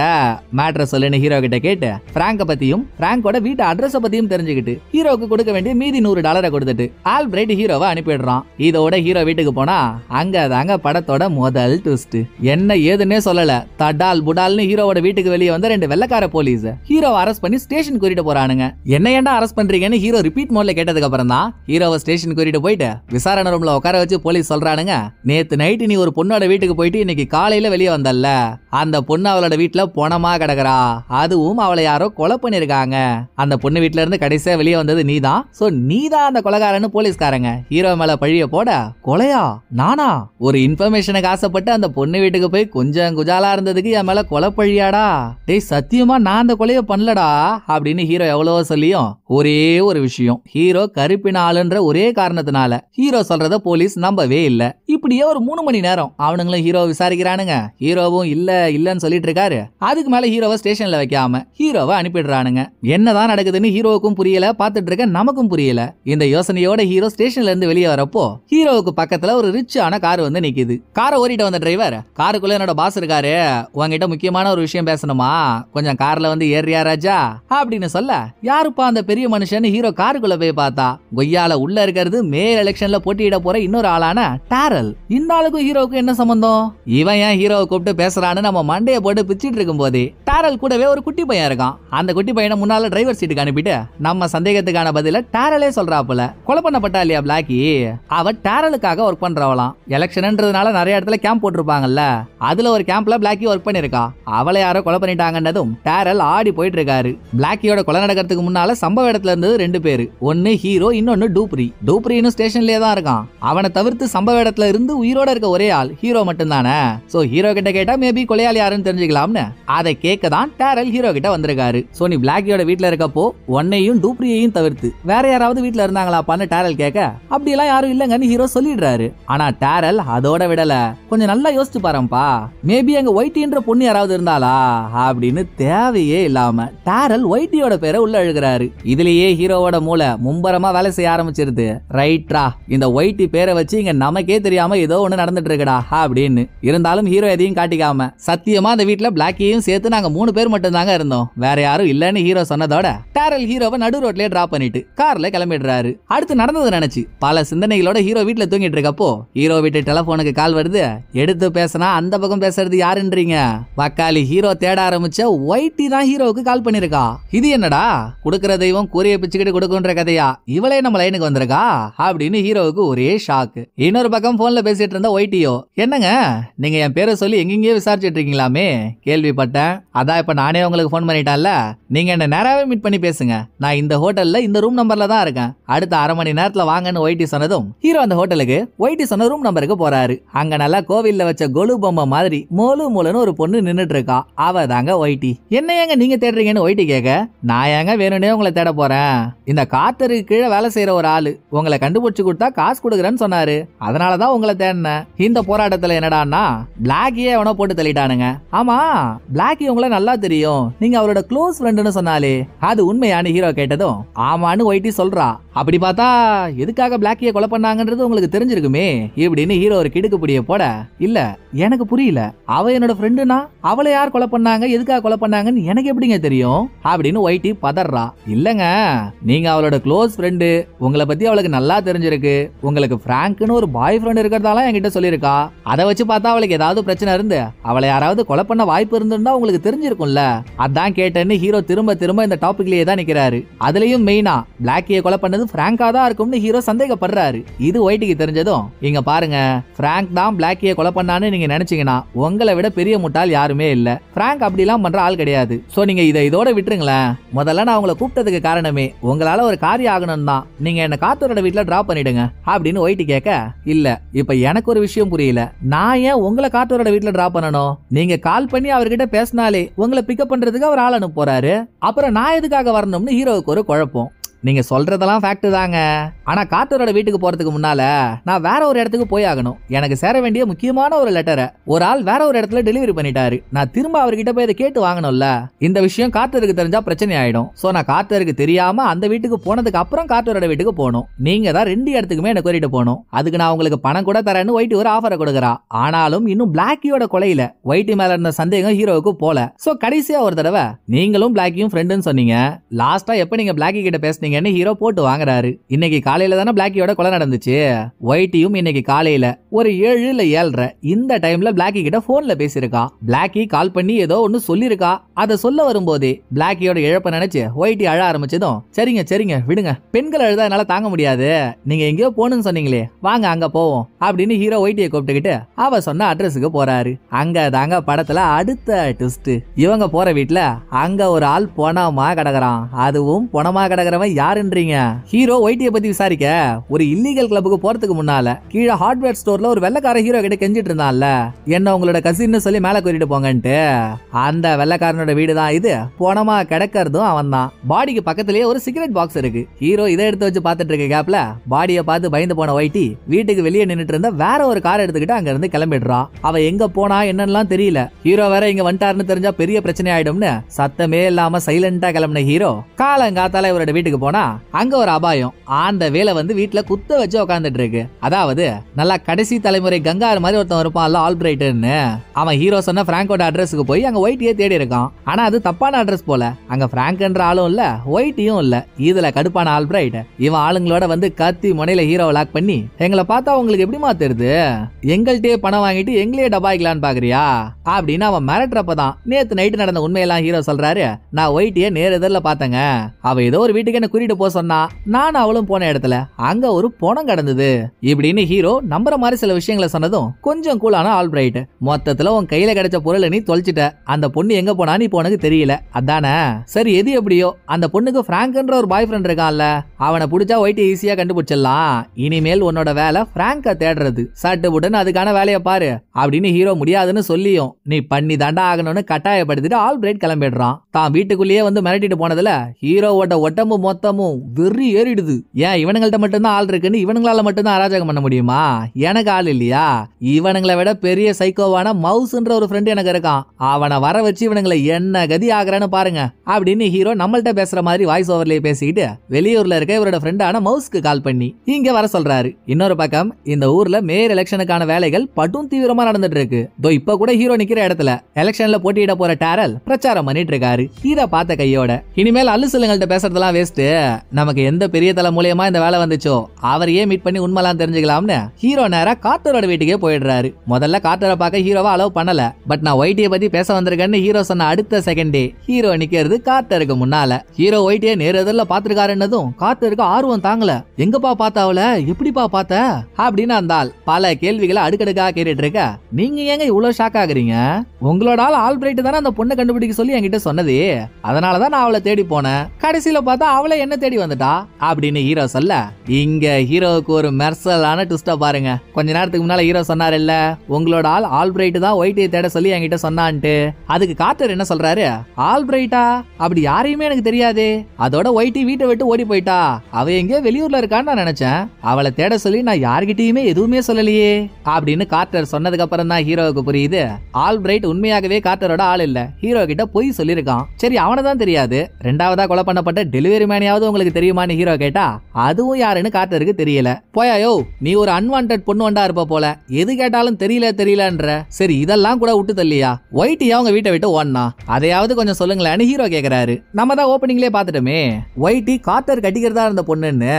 மேட்ரை சொல்லுன்னு ஹீரோ கிட்ட கேட்டு பிராங்க பத்தியும் பிராங்கோட வீட்டு அட்ரஸ் பத்தியும் தெரிஞ்சுக்கிட்டு ஹீரோக்கு கொடுக்க வேண்டிய மீதி $100 கொடுத்துட்டு ஆல்பிரைட் ஹீரோவை அனுப்பிடுறான். இதோட ஹீரோ வீட்டுக்கு போனா அங்க தாங்க படத்தோட முதல் ட்விஸ்ட். என்ன ஏதுன்னே சொல்லல, தடால் புடால்னு ஹீரோவோட வீட்டுக்கு வெளியே வந்து 2 வெள்ளக்கார போலீஸ் ஹீரோவை அரெஸ்ட் பண்ணி ஸ்டேஷன் கூட்டிட்டு போறானுங்க. என்ன ஏன்டா அரெஸ்ட் பண்றீங்கன்னு ஹீரோ ரிப்பீட் மோட்ல கேட்டதுக்கு அப்புறம் தான் ஹீரோவை ஸ்டேஷன் கூட்டிட்டு போயிட்டு விசாரணை ரூம்ல உட்கார வச்சு போலீஸ் சொல்றானுங்க, நேத்து நைட்டு நீ ஒரு பொண்ணோட வீட்டுக்கு போயிட்டு இன்னைக்கு காலையில வெளியே வந்தல்ல, அந்த பொண்ணு அவளோட வீட்டுல பொணமா கிடக்குறா, அதுவும் அவளை யாரோ கொலை பண்ணிருக்காங்க, அந்த பொண்ணு வீட்டுல இருந்து கடைசியா வெளியே வந்தது நீதான், சோ நீதான் அந்த கொலைகாரன்னு போலீஸ்காரங்க ஹீரோ மேல பழிய போட, கொலையா நானா, ஒரு இன்ஃபர்மேஷனுக்கு ஆசைப்பட்டு அந்த பொண்ணு வீட்டுக்கு போய் கொஞ்சம் குஜாலா இருந்ததுக்கு என் மேல கொலை பழியாடா, டேய் சத்தியமா நான் அந்த கொலைய பண்ணலடா அப்படின்னு ஹீரோ எவ்வளவோ சொல்லியும் ஒரே ஒரு விஷயம், ஹீரோ கருப்பின ஆளுன்ற ஒரே காரணத்தினால ஹீரோ சொல்றத போலீஸ் நம்பவே இல்ல. இப்படியே ஒரு 3 மணி நேரம் அவனுங்களும் ஹீரோ விசாரிக்கிறானுங்க. ஹீரோவும் இல்லன்னு சொல்லிட்டு இருக்காரு. அதுக்கு மேல ஹீரோவை ஸ்டேஷன்ல வைக்காம ஹீரோவை அனுப்பிடுறானுங்க. என்னதான் நடக்குதுன்னு ஹீரோவுக்கும் புரியல, பாத்துட்டு இருக்க நமக்கும் புரியல. இந்த யோசனையோட ஹீரோ ஸ்டேஷன்ல இருந்து வெளியே வரப்போ ஹீரோவுக்கு பக்கத்துல ஒரு ரிச்சான கார் வந்து நிக்குது. காரை ஓட்டிட்டு வந்த டிரைவர், காருக்குள்ள என்னோட பாஸ் இருக்காரு, உங்ககிட்ட முக்கியமான ஒரு விஷயம் பேசணுமா, கொஞ்சம் கார்ல வந்து ஏறியா ராஜா அப்படின்னு சொல்ல, யாருப்பா அந்த பெரிய மனுஷன் ஹீரோ காருக்குள்ள போய் பார்த்தா கொய்யால உள்ள இருக்கிறது மேல் எலெக்ஷன்ல போட்டியிட போற இன்னொரு ஆளான டாரல். இந்த ஆளுக்கும் ஹீரோவுக்கு என்ன சம்பந்தம், இவன் ஏன் ஹீரோவை கூப்பிட்டு பேசுறான்னு நம்ம மண்டைய போட்டு பிச்சிட்டு இருக்கும் போதே டேரல் கூடவே ஒரு குட்டி பையன் இருக்கான். அந்த குட்டி பையனை முன்னால டிரைவர் சீட்டுக்கு அனுப்பிட்டு நம்ம சந்தேகத்துக்கான பதில டேரலே சொல்றாப்புல. கொலை பண்ணப்பட்டா இல்லையா பிளாக்கி, அவ டேரலுக்காக ஒர்க் பண்றவளாம். எலெக்ஷன்ன்றதுனால நிறைய இடத்துல கேம்ப் போட்டிருப்பாங்கல்ல, அதுல ஒரு கேம்ப்ல பிளாக்கி ஒர்க் பண்ணிருக்கா. அவளை யாரோ கொலை பண்ணிட்டாங்கன்னதும் டேரல் ஆடி போயிட்டு இருக்காரு. பிளாக்கியோட கொலை நடக்கிறதுக்கு முன்னால சம்பவ இடத்துல இருந்தது 2 பேரு. ஒன்னு ஹீரோ, இன்னொன்னு டூப்ரி. டூப்ரி இன்னும் ஸ்டேஷன்லயே தான் இருக்கான். அவனை தவிர்த்து சம்பவ இடத்துல இருந்து உயிரோட இருக்க ஒரே ஆள் ஹீரோ மட்டும் தானே. சோ ஹீரோ கிட்ட கேட்டா மேபி கொலையாளி யாருன்னு தெரிஞ்சுக்கலாம்னு அதை கேட்க தான் டேரல் ஹீரோ கிட்ட வந்திருக்காரு. சோ நீ பிளாக்கியோட வீட்ல இருக்கப்போ உன்னையும் டூப்ரியையும் தவிர்த்து வேற யாராவது வீட்ல இருந்தாங்களாப்பான்னு டேரல் கேட்க அப்படி எல்லாம் யாரும் இல்லங்கன்னு ஹீரோ சொல்லிடுறாரு. ஆனா டேரல் அதோட விடல, கொஞ்சம் நல்லா யோசிச்சு பாருப்பா, மேபி அங்க ஒயிட்டின்ற பொண்ணு யாராவது இருந்தாளா அப்படின்னு தேவையே இல்லாம டேரல் ஒயிட்டியோட பேரை உள்ள எழுதுறாரு. இதுலயே ஹீரோவோட மூளை மும்பரமா வேலை செய்ய ஆரம்பிச்சிருது. ரைட்ரா, இந்த ஒயிட்டி பேரை வச்சு இங்க நமக்கே தெரியாம ஏதோ ஒண்ணு நடந்துட்டு இருக்குடா அப்படின்னு. இருந்தாலும் ஹீரோ எதையும் காட்டிக்காம சத்தியமா அந்த வீட்ல பிளாக்கியையும் சேர்த்து நாங்க 3 பேர் மட்டும் தாங்க இருந்தோம், வேற யாரும் இல்லன்னு ஹீரோ சொன்னதோட டேரல் ஹீரோவை நடு ரோட்லயே டிராப் பண்ணிட்டு கார்ல கிளம்பிடுறாரு. அடுத்து நடந்தது நினைச்சு பல சிந்தனைகளோட ஹீரோ வீட்ல தூங்கிட்டு இருக்கப்போ ஹீரோ வீட்டு டெலிபோனுக்கு கால் வருது. எடுத்து பேசினா அந்த பக்கம் பேசுறது யாருன்றீங்க? வக்காலி ஹீரோ தேட ஆரம்பிச்ச ஒயிட்டி தான் ஹீரோவுக்கு கால் பண்ணிருக்கா. இது என்னடா குடுக்கிற தெய்வம் கூரையை பிச்சுக்கிட்டு கொடுக்குன்ற கதையா, இவளே நம்ம லைனுக்கு வந்திருக்கா அப்படின்னு ஹீரோவுக்கு ஒரே ஷாக். இன்னொரு பக்கம் போன்ல பேசிட்டு இருந்த ஒயிட்டியோ, என்னங்க நீங்க என் பேரை சொல்லி எங்கெங்கயோ விசாரிச்சுட்டு இருக்கீங்களாமே, கேள்விப்பட்டேன். அதான் இப்ப நானே உங்களுக்கு போன் பண்ணிட்டேன்ல, நீங்க என்ன நேராவே மீட் பண்ணி பேசுங்க, நான் இந்த ஹோட்டல்ல இந்த ரூம் நம்பர்ல தான் இருக்கேன், அடுத்த அரை மணி நேரத்துல வாங்கன்னு ஒயிட்டி சொன்னதும் ஹீரோ அந்த ஹோட்டலுக்கு ஒயிட்டி சொன்ன ரூம் நம்பருக்கு போறாரு. அங்க நல்லா கோவில்ல வச்ச கொலு பொம்மை மாதிரி மோலு மூலன்னு ஒரு பொண்ணு நின்னுட்டு இருக்கா. அவ தாங்க ஒயிட்டி. என்ன ஏங்க நீங்க தேடுறீங்கன்னு ஒயிட்டி கேட்க, நான் ஏங்க வேணும்னே உங்களை தேட போறேன், இந்த காத்தருக்கு கீழே வேலை செய்யற ஒரு ஆளு உங்களை கண்டுபிடிச்சு கொடுத்தா காசு கொடுக்குறேன்னு சொன்னாரு, அதனாலதான் உங்களை தேடினேன். இந்த போராட்டத்துல என்னடான்னா பிளாக்கியே எவனோ போட்டு தள்ளிட்டானுங்க. ஆமா, பிளாக்கி உங்களை நல்லா தெரியும், நீங்க அவரோட க்ளோஸ் ஃப்ரெண்டுன்னு சொன்னாலே அது உண்மையான ஹீரோ கேட்டதும் ஆமான்னு ஒயிட்டி சொல்றா. அப்படி பார்த்தா எதுக்காக பிளாக்கிய கொலை பண்ணாங்கன்றது உங்களுக்கு தெரிஞ்சிருக்குமே இப்படின்னு ஹீரோ ஒரு கிடுக்கு புடிய போட, இல்ல எனக்கு புரியல, அவ என்னோட ஃப்ரெண்டுனா அவளை யார் கொலை பண்ணாங்க, எதுக்காக கொலை பண்ணாங்கன்னு எனக்கு எப்படிங்க தெரியும் அப்படின்னு ஒயிட்டி பதறா. இல்லங்க, நீங்க அவளோட க்ளோஸ் ஃப்ரெண்டு, உங்களை பத்தி அவளுக்கு நல்லா தெரிஞ்சிருக்கு, உங்களுக்கு பிராங்க்னு ஒரு பாய் ஃப்ரெண்ட் இருக்கிறதால என்கிட்ட சொல்லிருக்கா, அதை வச்சு பார்த்தா அவளுக்கு ஏதாவது பிரச்சனை இருந்து அவளை யாராவது கொலை பண்ண வாய்ப்பு இருந்திருந்தா உங்களுக்கு தெரிஞ்சிருக்கும்ல, அதான் கேட்டேன்னு ஹீரோ திரும்ப திரும்ப இந்த டாபிக்லயே தான் நிக்கிறாரு. அதுலயும் மெயினா பிளாக்கிய கொலை பண்ணது பிராங்கா தான் இருக்கும்னு ஹீரோ சந்தேகப்படுறாரு. இது ஒயிட்டிக்கு தெரிஞ்சதும், இங்க பாருங்க, பிராங்க் தான் பிளாக்கிய கொலை பண்ணான்னு நீங்க நினைச்சீங்கன்னா உங்களை விட பெரிய முட்டாள் யாருமே இல்ல, பிராங்க் அப்படிலாம் பண்ற ஆள் கிடையாது. சோ நீங்க இதோட விட்டுருங்களேன், முதல்ல நான் உங்களை கூப்பிட்டதுக்கு காரணமே உங்களால ஒரு காரியம் ஆகணும் தான், நீங்க என்ன காத்தோரோட வீட்டுல டிராப் பண்ணிடுங்க அப்படின்னு ஒயிட்டி கேட்க, இல்ல இப்ப எனக்கு ஒரு விஷயம் புரியல, நான் ஏன் உங்களை காத்தோரோட வீட்டுல டிராப் பண்ணணும், நீங்க கால் பண்ணி அவர்கிட்ட பேசினாலே உங்களை பிக்கப் பண்றதுக்கு அவர் ஆள் அனுப்ப போறாரு, அப்புறம் நான் எதுக்காக வரணும்னு ஹீரோவுக்கு ஒரு குழப்பம். நீங்க சொல்றதெல்லாம் ஃபேக்ட் தாங்க, ஆனா காத்தோரோட வீட்டுக்கு போறதுக்கு முன்னால நான் வேற ஒரு இடத்துக்கு போய் ஆகணும், எனக்கு சேர வேண்டிய முக்கியமான ஒரு லெட்டரை ஒரு ஆள் வேற ஒரு இடத்துல டெலிவரி பண்ணிட்டாரு, நான் திரும்ப அவர்கிட்ட போய் இதை கேட்டு வாங்கணும்ல, இந்த விஷயம் காத்தருக்கு தெரிஞ்சா பிரச்சனை ஆயிடும். சோ நான் காத்தருக்கு தெரியாம அந்த வீட்டுக்கு போனதுக்கு அப்புறம் காத்தோரோட வீட்டுக்கு போகணும், நீங்க தான் 2 இடத்துக்குமே என்ன கூட்டிட்டு போகணும், அதுக்கு நான் உங்களுக்கு பணம் கூட தரேன்னு ஒயிட்டி ஒரு ஆஃபரை கொடுக்குறா. ஆனாலும் இன்னும் பிளாக்கியோட கொலையில ஒயிட்டி மேல இருந்த சந்தேகம் ஹீரோவுக்கு போல. சோ கடைசியா ஒரு தடவை நீங்களும் பிளாக்கியும் ஃப்ரெண்டுன்னு சொன்னீங்க, லாஸ்டா எப்ப நீங்க பிளாக்கி கிட்ட பேசுனீங்க ஹீரோ போட்டு வாங்குறாரு. இன்னைக்கு காலையில தானே பிளாக்கியோட கொலை நடந்துச்சு, ஒயிட்டியும் இன்னைக்கு காலையில ஒரு 7 இல்ல 7:30 இந்த டைம்ல பிளாக்கி கிட்ட போன்ல பேசியிருக்கா. பிளாக்கி கால் பண்ணி ஏதோ ஒன்னு சொல்லிருக்கா. அதை சொல்ல வரும்போதே பிளாக்கியோட இழப்ப நினைச்சு ஒயிட்டி அழ ஆரம்பிச்சதும், சரிங்க சரிங்க விடுங்க, பெண்கள் அழுதா என்னால தாங்க முடியாது, நீங்க எங்கேயோ போகணும்னு சொன்னீங்களே வாங்க அங்க போவோம் அப்படின்னு ஹீரோ ஒயிட்டியை கூப்பிட்டுக்கிட்டு அவ சொன்ன அட்ரஸுக்கு போறாரு. அங்க தாங்க படத்துல அடுத்த ட்விஸ்ட். இவங்க போற வீட்டுல அங்க ஒரு ஆள் பொணமா கிடக்குறான். அதுவும் பொணமா கிடக்குறவன் யாருன்றீங்க? ஹீரோ ஒயிட்டியை பத்தி விசாரிக்க ஒரு இல்லீகல் கிளப்புக்கு போறதுக்கு முன்னால கீழே ஹார்ட்வேர் ஸ்டோர்ல ஒரு வெள்ளக்கார ஹீரோ கிட்ட கெஞ்சிட்டு இருந்தான்ல, என்ன உங்களோட கசின்னு சொல்லி மேல கூட்டிட்டு போங்கன்ட்டு, அந்த வெள்ளக்காரனோட வீடு தான் இது. பொணமா கிடக்கிறதும் அவன் தான். பாடிக்கு பக்கத்திலேயே ஒரு சிகரெட் பாக்ஸ் இருக்கு. ஹீரோ இதை எடுத்து வச்சு பாத்துட்டு இருக்க கேப்ல பாடியை பார்த்து பயந்து போன ஒயிட்டி வீட்டுக்கு வெளியே நின்னுட்டு இருந்த வேற ஒரு கார் எடுத்துக்கிட்டு அங்க இருந்து கிளம்பிடுறா. அவ எங்க போனா என்னன்னு தெரியல. ஹீரோ வேற இங்க வந்துட்டாருன்னு தெரிஞ்சா பெரிய பிரச்சனை ஆயிடும்னு சத்தமே இல்லாம சைலண்டா கிளம்பின ஹீரோ காலங்காத்தால இவரோட வீட்டுக்கு போனா போனா அங்க ஒரு அபாயம். அந்த வேலை வந்து வீட்டுல குத்த வச்சு உட்காந்துட்டு இருக்கு. அதாவது நல்லா கடைசி தலைமுறை கங்கார் மாதிரி ஒருத்தன் இருப்பான்ல ஆல்பிரைட்னு, அவன் ஹீரோ சொன்ன பிராங்கோட அட்ரஸுக்கு போய் அங்க ஒயிட்டியே தேடி இருக்கான். ஆனா அது தப்பான அட்ரஸ் போல. அங்க பிராங்க்ன்ற ஆளும் இல்ல, ஒயிட்டியும் இல்ல. இதுல கடுப்பான ஆல்பிரைட் இவன் ஆளுங்களோட வந்து கத்தி முனையில ஹீரோவை லாக் பண்ணி, எங்களை பார்த்தா உங்களுக்கு எப்படிமா தெரியுது, எங்கள்கிட்டயே பணம் வாங்கிட்டு எங்களையே டபாய்க்கலான்னு பாக்குறியா அப்படின்னு அவன் மிரட்டுறப்பதான் நேத்து நைட்டு நடந்த உண்மையெல்லாம் ஹீரோ சொல்றாரு. நான் ஒயிட்டிய நேர் எதிரில் பார்த்தேங்க. அவ ஏதோ ஒரு வீட்டுக்கு என்ன கூட்டிட்டு போக சொன்னா. நான் அவளும் போன இடத்துல அங்க ஒரு பணம் கடந்தது இப்படின்னு ஹீரோ நம்புற மாதிரி சில விஷயங்களை சொன்னதும் கொஞ்சம் கூலான ஆல்பிரைட், மொத்தத்துல உன் கையில கிடைச்ச பொருளை நீ தொலைச்சிட்ட. அந்த பொண்ணு எங்க போனா நீ போனக்கு தெரியல அதானே? சரி எது எப்படியோ அந்த பொண்ணுக்கு பிராங்க்ன்ற ஒரு பாய் ஃப்ரெண்ட் இருக்கான்ல, அவனை பிடிச்சா ஒயிட் ஈஸியா கண்டுபிடிச்சிடலாம். இனிமேல் உன்னோட வேலை பிராங்க தேடுறது. சட்டு புட்டுன்னு அதுக்கான வேலையை பாரு அப்படின்னு ஹீரோ முடியாதுன்னு சொல்லியும் நீ பண்ணி தாண்டா ஆகணும்னு கட்டாயப்படுத்திட்டு ஆல்பிரைட் கிளம்பிடுறான். தான் வீட்டுக்குள்ளேயே வந்து மிரட்டிட்டு போனதுல ஹீரோவோட ஒட்டம்பு மொத்தமும் வெறி ஏறிடுது. ஏன் இவனுங்கள்ட்ட மட்டும்தான் ஆள் இருக்குன்னு இவனுங்களால மட்டும்தான் அராஜகம் பண்ண முடியுமா? எனக்கு ஆள் இல்லையா? இவனுங்களை விட பெரிய சைக்கோவான மவுஸ்ன்ற ஒரு ஃப்ரெண்ட் எனக்கு இருக்கான். அவனை வர வச்சு இவனுங்களை என்ன கதி ஆகுறான்னு பாருங்க அப்படின்னு ஹீரோ நம்மள்ட்ட பேசுற மாதிரி வாய்ஸ் ஓவர்லயே பேசிக்கிட்டு வெளியூர்ல இருக்க இவரோட ஃப்ரெண்டான மவுஸ்க்கு கால் பண்ணி இங்க வர சொல்றாரு. இன்னொரு பக்கம் இந்த ஊர்ல மேயர் எலெக்ஷனுக்கான வேலைகள் படும் தீவிரமா நடந்துட்டு இருக்கு. இப்ப கூட ஹீரோ நிக்கிற இடத்துல எலெக்ஷன்ல போட்டியிட போற டேரல் பிரச்சாரம் பண்ணிட்டு இருக்காரு. இத பார்த்த கையோட இனிமேல் அல்லுசலுங்கள்ட்ட பேசுறதெல்லாம் வேஸ்ட், நமக்கு எந்த பெரிய தலை மூலியமா இந்த வேலை வந்துச்சோ அவரையே மீட் பண்ணி உண்மைலாம் தெரிஞ்சுக்கலாம்னு ஹீரோ நேரா கார்ட்டரோட வீட்டுக்கே போயிடுறாரு. முதல்ல கார்ட்டரை பார்க்க ஹீரோவா அலோவ் பண்ணல. பட் நான் ஒயிட்டிய பத்தி பேச வந்திருக்கேன்னு ஹீரோ சொன்ன அடுத்த செகண்டே ஹீரோ நிக்கிறது கார்ட்டருக்கு முன்னால. ஹீரோ ஒயிட்டிய நேரத்துல பாத்துருக்காருன்னதும் கார்ட்டருக்கு ஆர்வம் தாங்கல. எங்கப்பா பார்த்தாவல, எப்படிப்பா பார்த்த அப்படின்னு அந்தால் பல கேள்விகளை அடுக்கடுக்கா கேட்டுட்டு இருக்க. நீங்க ஏங்க இவ்வளவு ஷாக் ஆகுறீங்க? உங்களோட ஆள் ஆல்பிரைட் தானே அந்த பொண்ணை கண்டுபிடிக்க சொல்லி என்கிட்ட சொன்னதே, அதனாலதான் நான் அவளை தேடி போனேன். கடைசியில பார்த்தா அவளை என்ன தேடி வந்துட்டா அப்படின்னு ஹீரோ சொல்ல, இங்க ஹீரோவுக்கு ஒரு மெர்சலான ட்விஸ்ட பாருங்க. கொஞ்ச நேரத்துக்கு முன்னால ஹீரோ சொன்னாரு இல்ல, உங்களோட ஆள் ஆல்பிரைட் தான் ஒயிட்டியை தேட சொல்லி என்கிட்ட சொன்னான்ட்டு. அதுக்கு கார்ட்டர் என்ன சொல்றாரு, ஆல்பிரைட்டா? அப்படி யாரையுமே எனக்கு தெரியாதே. அதோட ஒயிட்டி வீட்டை விட்டு ஓடி போயிட்டா. அவ எங்கேயோ வெளியூர்ல இருக்கான்னு நான் நினைச்சேன். அவளை தேட சொல்லி நான் யார்கிட்டயுமே எதுவுமே சொல்லலையே அப்படின்னு கார்ட்டர் சொன்னதுக்கு அப்புறம் தான் ஹீரோவுக்கு புரியுது, ஆல்பிரைட் உண்மையாகவே கார்ட்டரோட ஆள் இல்ல, ஹீரோ கிட்ட போய் சொல்லிருக்கான். சரி அவனை தான் தெரியாது, ரெண்டாவதா கொலை பண்ணப்பட்ட டெலிவரி மேனையாவது உங்களுக்கு தெரியுமான்னு ஹீரோ கேட்டா அதுவும் யாருன்னு கார்ட்டருக்கு தெரியல. போயாயோ நீ ஒரு அன்வான்டட் பொண்ணு வண்டா இருப்ப போல, எது கேட்டாலும் தெரியலன்ற. சரி இதெல்லாம் கூட விட்டு தள்ளியா, ஒயிட்டியா அவங்க வீட்டை விட்டு ஓடனா, அதையாவது கொஞ்சம் சொல்லுங்களேன்னு ஹீரோ கேக்குறாரு. நம்ம தான் ஓப்பனிங்லேயே பாத்துட்டோமே, ஒயிட்டி கார்ட்டர் கட்டிக்கிறதா இருந்த பொண்ணுன்னு.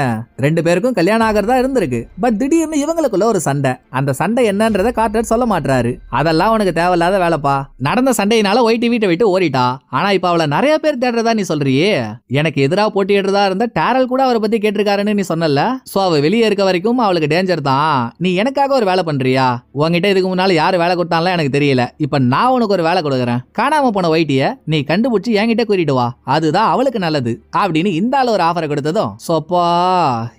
ரெண்டு பேருக்கும் கல்யாணம் ஆகிறதா இருந்திருக்கு. பட் திடீர்னு இவங்களுக்குள்ள ஒரு சண்டை. அந்த சண்டை என்னன்றத கார்ட்டர் சொல்ல மாட்டாரு. அதெல்லாம் உனக்கு தேவையில்லாத வேலைப்பா. நடந்த சண்டையினால ஒயிட்டி வீட்டை விட்டு ஓடிட்டா. ஆனா இப்ப அவளை நிறைய பேர் தேடுறதா நீ சொல்றியே. எனக்கு எதிராக போட்டியிடுறதா இருந்த டேரல் கூட அவரை பத்தி கேட்டிருக்காருன்னு நீ சொன்னல. சோ அவ வெளியே இருக்க வரைக்கும் அவளுக்கு டேஞ்சர் தான். நீ எனக்காக ஒரு வேலை பண்றியா? உங்ககிட்ட இதுக்கு முன்னால யாரு வேலை கொடுத்தாலும் எனக்கு தெரியல. இப்ப நான் உனக்கு ஒரு வேலை கொடுக்குறேன். காணாம போன ஒயிட்டிய நீ கண்டுபிடிச்சு என்கிட்ட கூட்டிட்டு வா, அதுதான் அவளுக்கு நல்லது அப்படின்னு இந்த ஆள் ஒரு ஆஃபரை கொடுத்ததும் சோப்பா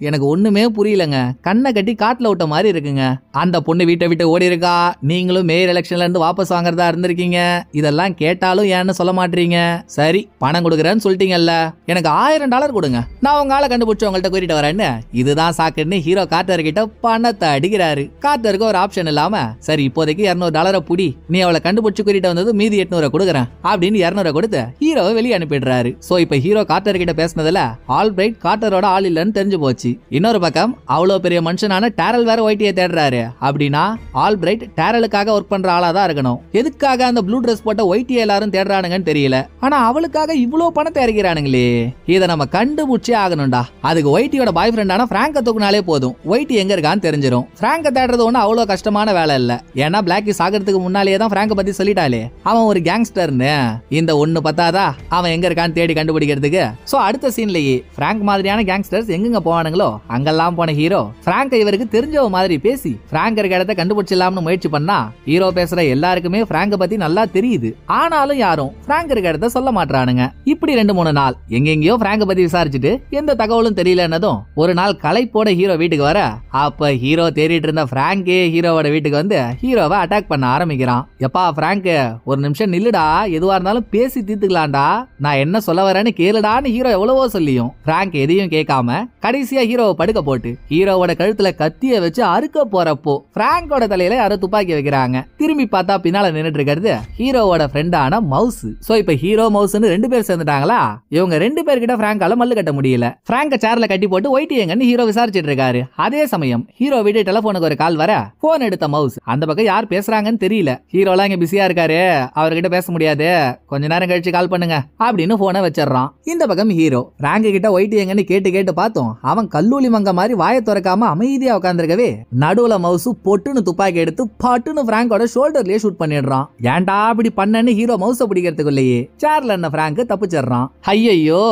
எனக்கு ஒண்ணுமே புரியலங்க. கண்ணை கட்டி காட்டுல விட்ட மாதிரி இருக்குங்க. அந்த பொண்ணு வீட்டை விட்டு ஓடி இருக்கா, நீங்களும் மேயர் எலெக்ஷன்ல இருந்து வாபஸ் வாங்குறதா இருந்திருக்கீங்க. இதெல்லாம் கேட்டாலும் ஏன்னு சொல்ல மாட்டீங்க. சரி பணம் கொடுக்குறேன்னு சொல்லிட்டீங்கல்ல, எனக்கு $1000 கொடுங்க, நான் உங்க ஆளை கண்டுபிடிச்சு உங்கள்ட்ட கூட்டிட்டு வரேன்னு. இதுதான் சாக்குன்னு ஹீரோ கார்ட்டர் கிட்ட பணத்தை அடிக்கிறாரு. கார்ட்டருக்கு ஒரு ஆப்ஷன் இல்லாம, சரி இப்போதைக்கு $200 புடி, நீ அவளை கண்டுபிடிச்சு கூட்டிட்டு வந்தது மீதி 800 கொடுக்குறேன் அப்படின்னு 200 கொடுத்து ஹீரோவை வெளியே அனுப்பிடுறாரு. சோ இப்ப ஹீரோ கார்ட்டர் கிட்ட பேசினதுல ஆல்பிரைட் கார்ட்டரோட ஆள் இல்லன்னு தெரிஞ்சு போச்சு. இன்னொரு பக்கம் அவ்வளவு பெரிய மனுஷனான டேரல் வேற ஒயிட்டியை தேடுறாரு. அப்படின்னா ஆல்பிரைட் டேரலுக்காக ஒர்க் பண்ற ஆளா தான் இருக்கணும். எதுக்காக அந்த ப்ளூ ட்ரெஸ் போட்ட ஒயிட்டியை எல்லாரும் தேடுறானுங்கன்னு தெரியல. ஆனா அவளுக்காக இவ்வளவு பணத்தை இறக்கிறானுங்களே, இதை நம்ம கண்டுபிடிச்சே ஆகணும்டா. அதுக்கு ஒயிட்டியோட பாய் ஃப்ரெண்டான பிராங்க தூக்குனாலே போதும், ஒயிட்டி எங்க இருக்கான்னு தெரிஞ்சிடும். பிராங்க தேடுறது ஒண்ணு அவ்வளவு கஷ்டமான வேலை இல்ல. ஏன்னா பிளாக்கி சாகிறதுக்கு முன்னாலேயே தான் பிராங்க பத்தி சொல்லிட்டாலே அவன் ஒரு கேங்ஸ்டர்னு. இந்த ஒண்ணு பத்தாதா அவன் எங்க இருக்கான்னு தேடி கண்டுபிடிக்கிறதுக்கு. சோ அடுத்த சீன்லயே பிராங்க் மாதிரியான கேங்ஸ்டர்ஸ் எங்க போவானுங்களோ அங்கெல்லாம் போன ஹீரோ பிராங்க இவருக்கு தெரிஞ்சவ மாதிரி பேசி பிராங்க் இருக்க இடத்தை கண்டுபிடிச்சிடலாம்னு முயற்சி பண்ணா, ஹீரோ பேசுற எல்லாருக்குமே பிராங்க பத்தி நல்லா தெரியுது. ஆனாலும் யாரும் பிராங்க் இருக்க இடத்த சொல்ல மாட்டானுங்க. இப்படி 2-3 நாள் எங்கெங்கயோ பிராங்க பத்தி விசாரிச்சுட்டு எந்த தகவலும் தெரியலன்னதும் ஒரு நாள் களைப்போட ஹீரோ வீட்டுக்கு வர, அப்ப ஹீரோ தேடிட்டு இருந்த பிராங்கே ஹீரோவோட வீட்டுக்கு வந்து ஹீரோவை அட்டாக் பண்ண ஆரம்பிக்கிறான். எப்பா பிராங்க் ஒரு நிமிஷம் நில்லுடா, எதுவா இருந்தாலும் பேசி தீர்த்துக்கலாம்டா, நான் என்ன சொல்ல வரேன்னு கேளுடான்னு ஹீரோ எவ்வளவோ சொல்லியும் பிராங்க் எதையும் கேட்காம கடைசியா ஹீரோவை படுக்க போட்டு ஹீரோவோட கழுத்துல கத்திய வச்சு அறுக்க போறப்போ பிராங்கோட தலையில யாரோ துப்பாக்கி வைக்கிறாங்க. திரும்பி பார்த்தா பின்னால நின்னுட்டு இருக்கிறது ஹீரோவோட ஃப்ரெண்டான மவுஸ். சோ இப்ப ஹீரோ மவுஸ்னு 2 பேர் சேர்ந்துட்டாங்களா. இவங்க 2 பேர்கிட்ட பிராங்கால மல்லு கட்ட முடியல. பிராங்க சேர்ல கட்டி போட்டு ஒயிட்டி எங்கன்னு ஹீரோ விசாரிச்சிட்டு இருக்காரு. அதே சமயம் ஹீரோ வீட்டு டெலிபோனுக்கு ஒரு கால் வர போன் எடுத்த மவுஸ் அந்த பக்கம் யார் பேசுறாங்கன்னு தெரியல. ஹீரோலாம் இங்க பிஸியா இருக்காரு, அவர்கிட்ட பேச முடியாது, கொஞ்ச நேரம் கழிச்சு கால் பண்ணுங்க அப்படின்னு போனை வச்சிடறான். இந்த பக்கம் ஹீரோ பிராங்க கிட்ட ஒயிட்டி எங்கன்னு கேட்டு கேட்டு பார்த்தோம். அவன் கல்லூலி மங்க மாதிரி வாயை திறக்காம அமைதியா உட்கார்ந்திருக்கவே நடுவுல மவுஸ் பொட்டுன்னு துப்பாக்கி எடுத்து பட்டுன்னு பிராங்கோட ஷோல்டர்லயே ஷூட் பண்ணிடுறான். ஏன்டா அப்படி பண்ணன்னு ஹீரோ மவுஸ பிடிக்கிறதுக்குள்ளேயே சேர்ல என்ன பிராங்க் தப்பிச்சிடறான். ஐயோ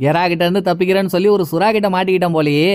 எரா கிட்ட இருந்து தப்பிக்கிறேன்னு சொல்லி ஒரு சுறா கிட்ட மாட்டிக்கிட்டோம் போலயே.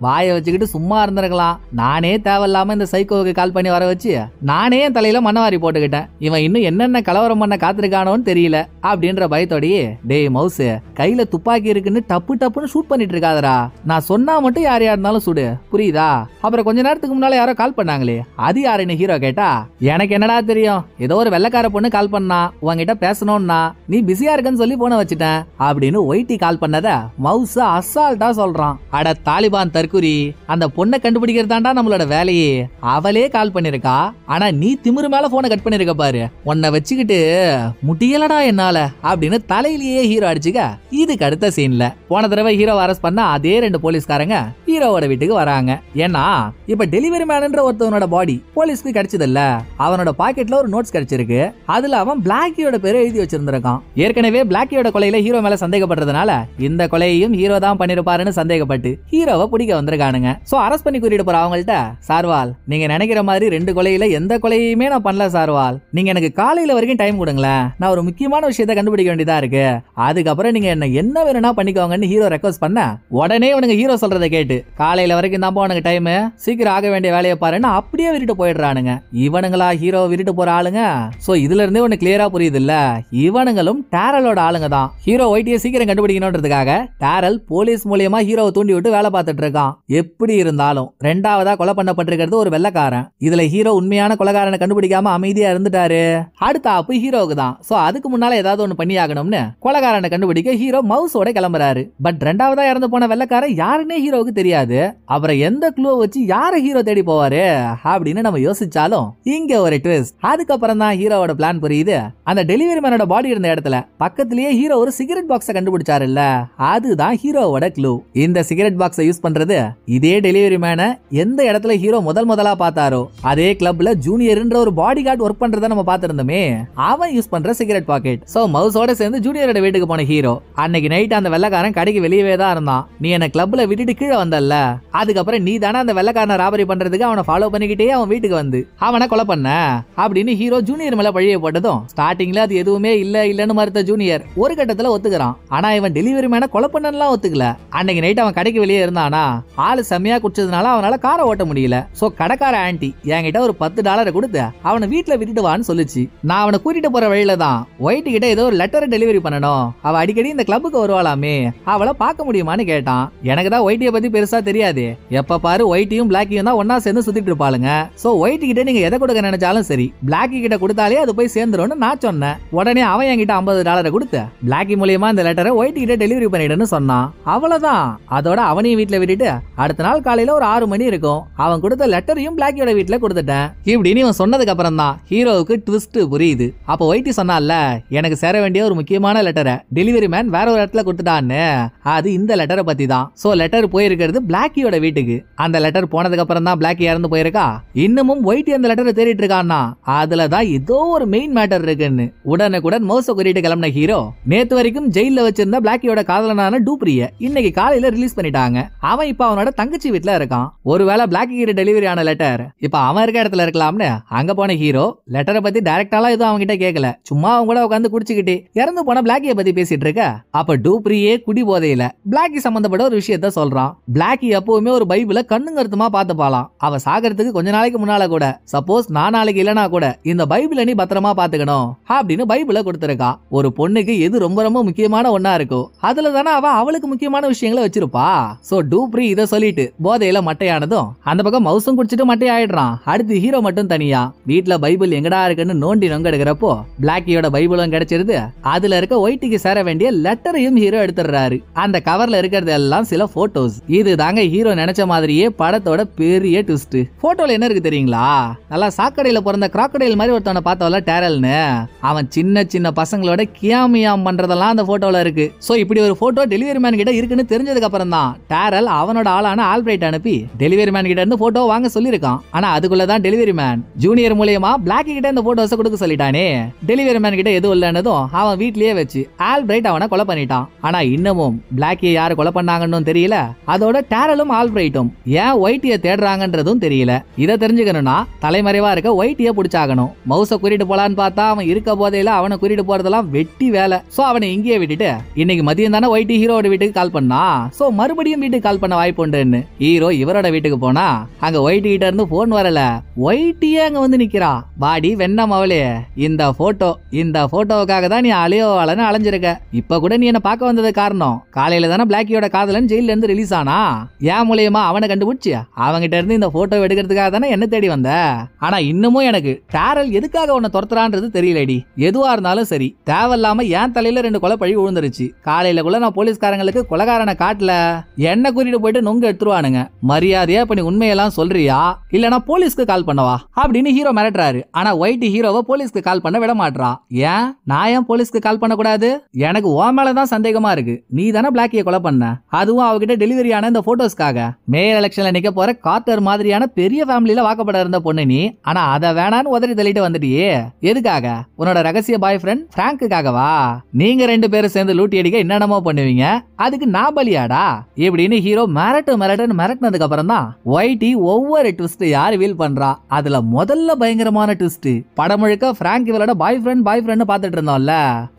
வாயை வச்சுக்கிட்டு சும்மா இருந்திருக்கலாம். நானே தேவையில்லாம இந்த சைக்கோவுக்கு கால் பண்ணி வர வச்சு நானே தலையில மண்ணவாரி போட்டுக்கிட்டேன். இவன் இன்னும் என்னென்ன கலவரம் பண்ண காத்திருக்கானோன்னு தெரியல அப்படின்ற பயத்தோடயே டேய் மவுஸ் கையில துப்பாக்கி இருக்குன்னு டப்பு டப்புன்னு ஷூட் பண்ணிட்டு இருக்காதரா. நான் சொன்னா மட்டும் யாரையா இருந்தாலும் சுடு, புரியுதா? அப்புறம் கொஞ்ச நேரத்துக்கு முன்னால யாரோ கால் பண்ணாங்களே, அது யாருன்னு ஹீரோ கேட்டா எனக்கு என்னடா தெரியும், ஏதோ ஒரு வெள்ளக்கார பொண்ணு கால் பண்ணா, உங்ககிட்ட பேசணும்னா நீ பிஸியா இருக்குன்னு சொல்லி போன வச்சுட்டேன் அப்படின்னு ஒயிட்டி கால் பண்ணத மவுஸ் அசால்ட்டா சொல்றான். அட தாலிபான் தற்குறி, அந்த பொண்ணை கண்டுபிடிக்கிறதாண்டா நம்மளோட வேலையே. அவளே கால் பண்ணிருக்கா, ஆனா நீ திமிரு மேல போனை கட் பண்ணிருக்க பாரு, உன்னை வச்சுக்கிட்டு முடியலடா என்னால அப்படின்னு தலையிலேயே ஹீரோ அடிச்சுக்க. இதுக்கு அடுத்த சீன்ல போன தடவை ஹீரோ அரெஸ்ட் பண்ண அதே 2 போலீஸ்காரங்க ஹீரோவோட வீட்டுக்கு வராங்க. ஏன்னா இப்ப டெலிவரி மேன்ன்ற ஒருத்தவனோட பாடி போலீஸ்க்கு கிடைச்சது இல்ல, அவனோட பாக்கெட்ல ஒரு நோட்ஸ் கிடைச்சிருக்கு. அதுல அவன் பிளாக்கியோட பேரை எழுதி வச்சிருந்திருக்கான். ஏற்கனவே பிளாக்கியோட கொலையில ஹீரோ மேல சந்தேகப்படுறதுனால இந்த கொலையையும் ஹீரோ தான் பண்ணிருப்பாருன்னு சந்தேகப்பட்டு ஹீரோவை பிடிக்க வந்திருக்கானுங்க. சோ அரெஸ்ட் பண்ணி கூட்டிட்டு போற அவங்கள்ட்ட, சார்வால் நீங்க நினைக்கிற மாதிரி 2 கொலையில எந்த கொலையுமே நான் பண்ணல சார்வால், நீங்க எனக்கு காலையில வரைக்கும் டைம் கொடுங்களேன், நான் ஒரு முக்கியமான விஷயத்தை கண்டுபிடிக்க வேண்டியதா இருக்கு, அதுக்கப்புறம் நீங்க என்ன வேணும்னா பண்ணிக்கோங்கன்னு ஹீரோ ரெக்வஸ்ட் பண்ண உடனே உனக்கு ஹீரோ சொல்றதை கேட்டு காலையில வரைக்கும் தான் உனக்கு டைம், சீக்கிரம் ஆக வேண்டிய வேலையை பாருன்னு அப்படியே விட்டுட்டு போயிடுறானுங்க. இவனுங்களா ஹீரோ விட்டுட்டு போற ஆளுங்க? சோ இதுல இருந்தே ஒன்னு கிளியரா புரியுது இல்ல, இவனுங்களும் டேரலோட ஆளுங்க தான். ஹீரோ ஒயிட்டியை சீக்கிரம் கண்டுபிடிக்கணும்ன்றதுக்காக டேரல் போலீஸ் மூலியமா ஹீரோவை தூண்டி விட்டு வேலை பார்த்துட்டு இருக்கான். எப்படி இருந்தாலும் 2ஆவதா கொலை பண்ணப்பட்டிருக்கிறது ஒரு வெள்ளக்காரன். இதுல ஹீரோ உண்மையான கொலைகாரனை கண்டுபிடிக்காம அமைதியா இருந்துட்டாரு. அடுத்த ஆப்பு ஹீரோவுக்கு தான். சோ அதுக்கு முன்னால ஏதாவது ஒண்ணு பண்ணி ஆகணும்னு கொலைகாரனை கண்டுபிடிக்க ஹீரோ மவுஸோட கிளம்புறாரு. பட் 2ஆவதா இறந்து போன வெள்ளக்காரன் யாருன்னே ஹீரோவுக்கு தெரியாது. அப்புறம் எந்த க்ளூ வச்சு யார ஹீரோ தேடி போவாரு அப்படின்னு நம்ம யோசிச்சாலும் இங்க ஒரு ட்விஸ்ட். அதுக்கப்புறம் தான் ஹீரோவோட பிளான் புரியுது. அந்த டெலிவரி மேனோட பாடி இருந்த இடத்துல பக்கத்திலேயே ஹீரோ ஒரு சிகரெட் பாக்ஸ கண்டுபிடிச்சாரு இல்ல, அதுதான் ஹீரோவோட க்ளூ. இந்த சிகரெட் பாக்ஸ யூஸ் பண்றது இதே டெலிவரி மேனை எந்த இடத்துல ஹீரோ முதலா பார்த்தாரோ அதே கிளப்ல ஜூனியர்ன்ற ஒரு பாடி கார்டு ஒர்க் பண்றத நம்ம பார்த்திருந்தோமே, அவன் யூஸ் பண்ற சிகரெட் பாக்கெட். சோ மவுஸோட சேர்ந்து ஜூனியரோட வீட்டுக்கு போன ஹீரோ அன்னைக்கு நைட் அந்த வெள்ளக்காரன் கடைக்கு வெளியவே தான் இருந்தான். நீ என்ன கிளப்ல விட்டுட்டு கீழே வந்தல்ல, அதுக்கப்புறம் நீ தானே அந்த வெள்ளக்காரனை ராபரி பண்றதுக்கு அவனை ஃபாலோ பண்ணிக்கிட்டே அவன் வீட்டுக்கு வந்து அவனை கொலை பண்ண அப்படின்னு ஹீரோ ஜூனியர் மேல பழிய போட்டதும் ஸ்டார்டிங்ல அது எதுவுமே இல்லன்னு மறுத்த ஜூனியர் ஒரு கட்டத்துல ஒத்துக்கிறான். ஆனா இவன் டெலிவரி மேன கொலை பண்ணலாம் ஒத்துக்கல. அன்னைக்கு நைட் அவன் கடைக்கு வெளியே இருந்தானா, ஆளு செம்மையா குடிச்சதுனால அவனால காரை ஓட்ட முடியல. சோ கடைக்கார ஆன்டி என்கிட்ட ஒரு $10 கொடுத்து அவனை வீட்டுல விட்டுட்டு வான்னு சொல்லுச்சு. நான் அவனை கூட்டிட்டு போற வழியில தான் ஒயிட் கிட்ட ஏதோ ஒரு லெட்டரை டெலிவரி பண்ணணும், அவ அடிக்கடி இந்த கிளப்புக்கு வருவாளாமே, அவளை பார்க்க முடியுமான்னு கேட்டான். எனக்கு தான் ஒயிட்டிய பத்தி பெருசா தெரியாது, எப்ப பாரு ஒயிட்டியும் பிளாக்கியும் தான் ஒன்னா சேர்ந்து சுத்திட்டு இருப்பாளுங்க. சோ ஒயிட் கிட்ட நீங்க எதை கொடுக்க நினைச்சாலும் சரி, பிளாக்கி கிட்ட கொடுத்தாலே அது போய் சேர்ந்துரும்னு நான் சொன்னேன். உடனே அவன் என்கிட்ட $50 கொடுத்து பிளாக்கி மூலியமா இந்த லெட்டரை ஒயிட் கிட்ட டெலிவரி பண்ணிடுன்னு சொன்னான். அவ்வளவுதான். அதோட அவனையும் வீட்டுல விட்டுட்டு அடுத்த நாள் காலையில ஒரு 6 மணி இருக்கும் அவன் கொடுத்த லெட்டரையும் பிளாக்கியோட வீட்டுல கொடுத்துட்டேன். இப்படின்னு இவன் சொன்னதுக்கு அப்புறம் தான் ஹீரோவுக்கு ட்விஸ்ட் புரியுது. அப்ப ஒயிட்டி சொன்னால எனக்கு சேர வேண்டிய ஒரு முக்கியமான லெட்டரை டெலிவரி மேன் வேற ஒரு இடத்துல கொடுத்துட்டான்னு, அது இந்த லெட்டரை பத்தி தான். சோ லெட்டர் போயிருக்கிறது பிளாக்கியோட வீட்டுக்கு. அந்த லெட்டர் போனதுக்கு அப்புறம் தான் பிளாக்கி இறந்து போயிருக்கா. இன்னமும் ஒயிட்டி அந்த லெட்டரை தேடிட்டு இருக்கான்னா அதுலதான் ஏதோ ஒரு மெயின் மேட்டர் இருக்குன்னு உடனுக்குடன் மவுஸ குறிட்டு கிளம்பின ஹீரோ நேத்து வரைக்கும் ஜெயில வச்சிருந்த பிளாக்கியோட காதலனான டூப்ரிய இன்னைக்கு காலையில ரிலீஸ் பண்ணிட்டாங்க. அவன் இப்ப அவனோட தங்கச்சி வீட்டுல இருக்கான். ஒருவேளை பிளாக்கி கிட்ட டெலிவரி ஆன லெட்டர் இப்ப அவன் இருக்க இடத்துல இருக்கலாம்னு அங்க போன ஹீரோ லெட்டரை பத்தி டைரக்டாலாம் எதுவும் அவங்க கிட்ட கேட்கல, சும்மா அவங்க கூட உட்காந்து குடிச்சுக்கிட்டு இறந்து போன பிளாக்கிய பத்தி பேசிட்டு இருக்க. அப்ப டூப்ரியே குடி போதையில பிளாக்கி சம்பந்தப்பட்ட ஒரு விஷயத்த சொல்றான். பிளாக்கி எப்பவுமே ஒரு பைபிள கண்ணுங்கருத்துமா பாத்துப்பாலாம். அவ சாகிறதுக்கு கொஞ்ச நாளைக்கு முன்னால கூட சப்போஸ் நான் நாளைக்கு இல்லனா கூட இந்த பைபிள நீ பத்திரமா பாத்துக்கணும் அப்படின்னு பைபிள கொடுத்திருக்கா. ஒரு பொண்ணுக்கு எது ரொம்ப ரொம்ப முக்கியமான ஒன்னா இருக்கோ அதுல தானே அவ அவளுக்கு முக்கியமான விஷயங்களை வச்சிருப்பா. சோ டூப்ரி இத சொல்லிட்டு போதையில மட்டையானதும் அந்த பக்கம் மவுசும் குடிச்சிட்டு மட்டையாயிடுறான். அடுத்து ஹீரோ மட்டும் தனியா வீட்டுல பைபிள் எங்கடா இருக்குன்னு நோண்டி நொங்க எடுக்கிறப்போ பிளாக்கியோட பைபிளும் கிடைச்சிருது. அதுல இருக்க ஒயிட்டிக்கு சேர வேண்டிய லெட்டரையும் ஹீரோ எடுத்துடுறாரு. அந்த கவர்ல இருக்கிறது எல்லாம் சில போட்டோஸ். இது தாங்க ஹீரோ நினைச்ச மாதிரியே படத்தோட பெரிய ட்விஸ்ட். போட்டோல என்ன இருக்கு தெரியுங்களா, நல்லா சாக்கடையில பிறந்த கிராக்கடைல் மாதிரி ஒருத்தவனை பார்த்தவள டேரல்னு, அவன் சின்ன சின்ன பசங்களோட கியாமியாம் பண்றதெல்லாம் அந்த போட்டோல இருக்கு. சோ இப்படி ஒரு போட்டோ போட்டோ டெலிவரி மேன் கிட்ட இருக்குன்னு தெரிஞ்சதுக்கு அப்புறம் தான் டேரல் அவனோட ஆளான ஆல்பிரைட் அனுப்பி டெலிவரி மேன் கிட்ட இருந்து போட்டோ வாங்க சொல்லிருக்கான். ஆனா அதுக்குள்ளதான் டெலிவரி மேன் ஜூனியர் மூலமா பிளாக்கி கிட்ட இந்த போட்டோஸ் கொடுக்க சொல்லிட்டானே. டெலிவரி மேன் கிட்ட எதுவும் இல்லன்னதும் அவன் வீட்லயே வச்சு ஆல்பிரைட் அவனை கொலை பண்ணிட்டான். ஆனா இன்னமும் பிளாக்கியை யாரு கொலை பண்ணாங்கன்னு தெரியல. அதோட டேரலும் ஆல்பிரைட்டும் ஏன் ஒயிட்டிய தேடுறாங்கன்றதும் தெரியல. இதை தெரிஞ்சுக்கணும்னா தலைமறைவா இருக்க ஒயிட்டிய புடிச்சாகணும். மவுச குறிட்டு போலான்னு பார்த்தா அவன் இருக்க போதையில அவனை குறிட்டு போறதெல்லாம் வெட்டி வேலை. சோ அவனை இங்கேயே விட்டுட்டு இன்னைக்கு மதியம் தானே ஒயிட்டி ஹீரோட வீட்டுக்கு கால் பண்ணா. சோ மறுபடியும் வீட்டுக்கு கால் பண்ண வாய்ப்பு உண்டுன்னு ஹீரோ இவரோட வீட்டுக்கு போனா அங்க ஒயிட்டி கிட்ட இருந்து போன் வரல. ஒயிட்டியே அங்க வந்து நிக்கிறா. பாடி வெண்ணம் அவளே, இந்த போட்டோவுக்காக தான் நீ அலையோவாளன்னு அலைஞ்சிருக்க. இப்ப கூட நீ என்ன பார்க்க வந்தது காரணம் காலையில தானே பிளாக்கியோட காதலன் ஜெயில இருந்து ரிலீஸ் ஆனா. ஏன் மூலியமா அவனை கண்டுபிடிச்சு அவங்கிட்ட இருந்து இந்த போட்டோ எடுக்கிறதுக்காக தானே என்ன தேடி வந்த. ஆனா இன்னமும் எனக்கு டேரல் எதுக்காக உன்னை துரத்துறான்றது தெரியலடி. எதுவா இருந்தாலும் சரி, தேவையில்லாம என் தலையில 2 கொலை பழி விழுந்துருச்சு. காலையில கூட நான் போலீஸ்காரங்களுக்கு கொலைகாரனை காட்டல, என்ன கூட்டிட்டு போயிட்டு நொங்க எடுத்துருவானுங்க. மரியாதையா இப்ப நீ உண்மையெல்லாம் சொல்றியா இல்லனா போலீஸ்க்கு கால் பண்ணவா அப்படின்னு ஹீரோ மிரட்டுறாரு. ஆனா ஒயிட் ஹீரோவை போலீஸ்க்கு கால் பண்ண விட மாட்டா. ஏன் நான் ஏன் போலீஸ்க்கு கால் பண்ண கூடாது? எனக்கு உன் மேலதான் சந்தேகமா இருக்கு. நீ தானே பிளாக்கிய கொலை பண்ண, அதுவும் அவகிட்ட டெலிவரி ஆன இந்த போட்டோஸ்க்காக. மேயர் எலெக்ஷன்ல நிக்க போற கார்ட்டர் மாதிரியான பெரிய ஃபேமிலியில வாக்கப்பட இருந்த பொண்ணு நீ. ஆனா அத வேணான்னு உதறி தள்ளிட்டு வந்துட்டியே. எதுக்காக? உன்னோட ரகசிய பாய் ஃப்ரெண்ட் பிராங்குக்காகவா? நீங்க 2 பேரும் சேர்ந்து லூட்டி அடிக்க என்னென்னமோ பண்ணுவீங்க, அதுக்கு நான் பலியாடா இப்படின்னு ஹீரோ மிரட்டினதுக்கு அப்புறம் தான் ஒயிட்டி ஒவ்வொரு ட்விஸ்ட் யாரு வீல் பண்றா. அதுல முதல்ல பயங்கரமான ட்விஸ்ட், படம் முழுக்க பிராங்க் இவளோட பாய் ஃப்ரெண்ட் பாத்துட்டு இருந்தோம்ல,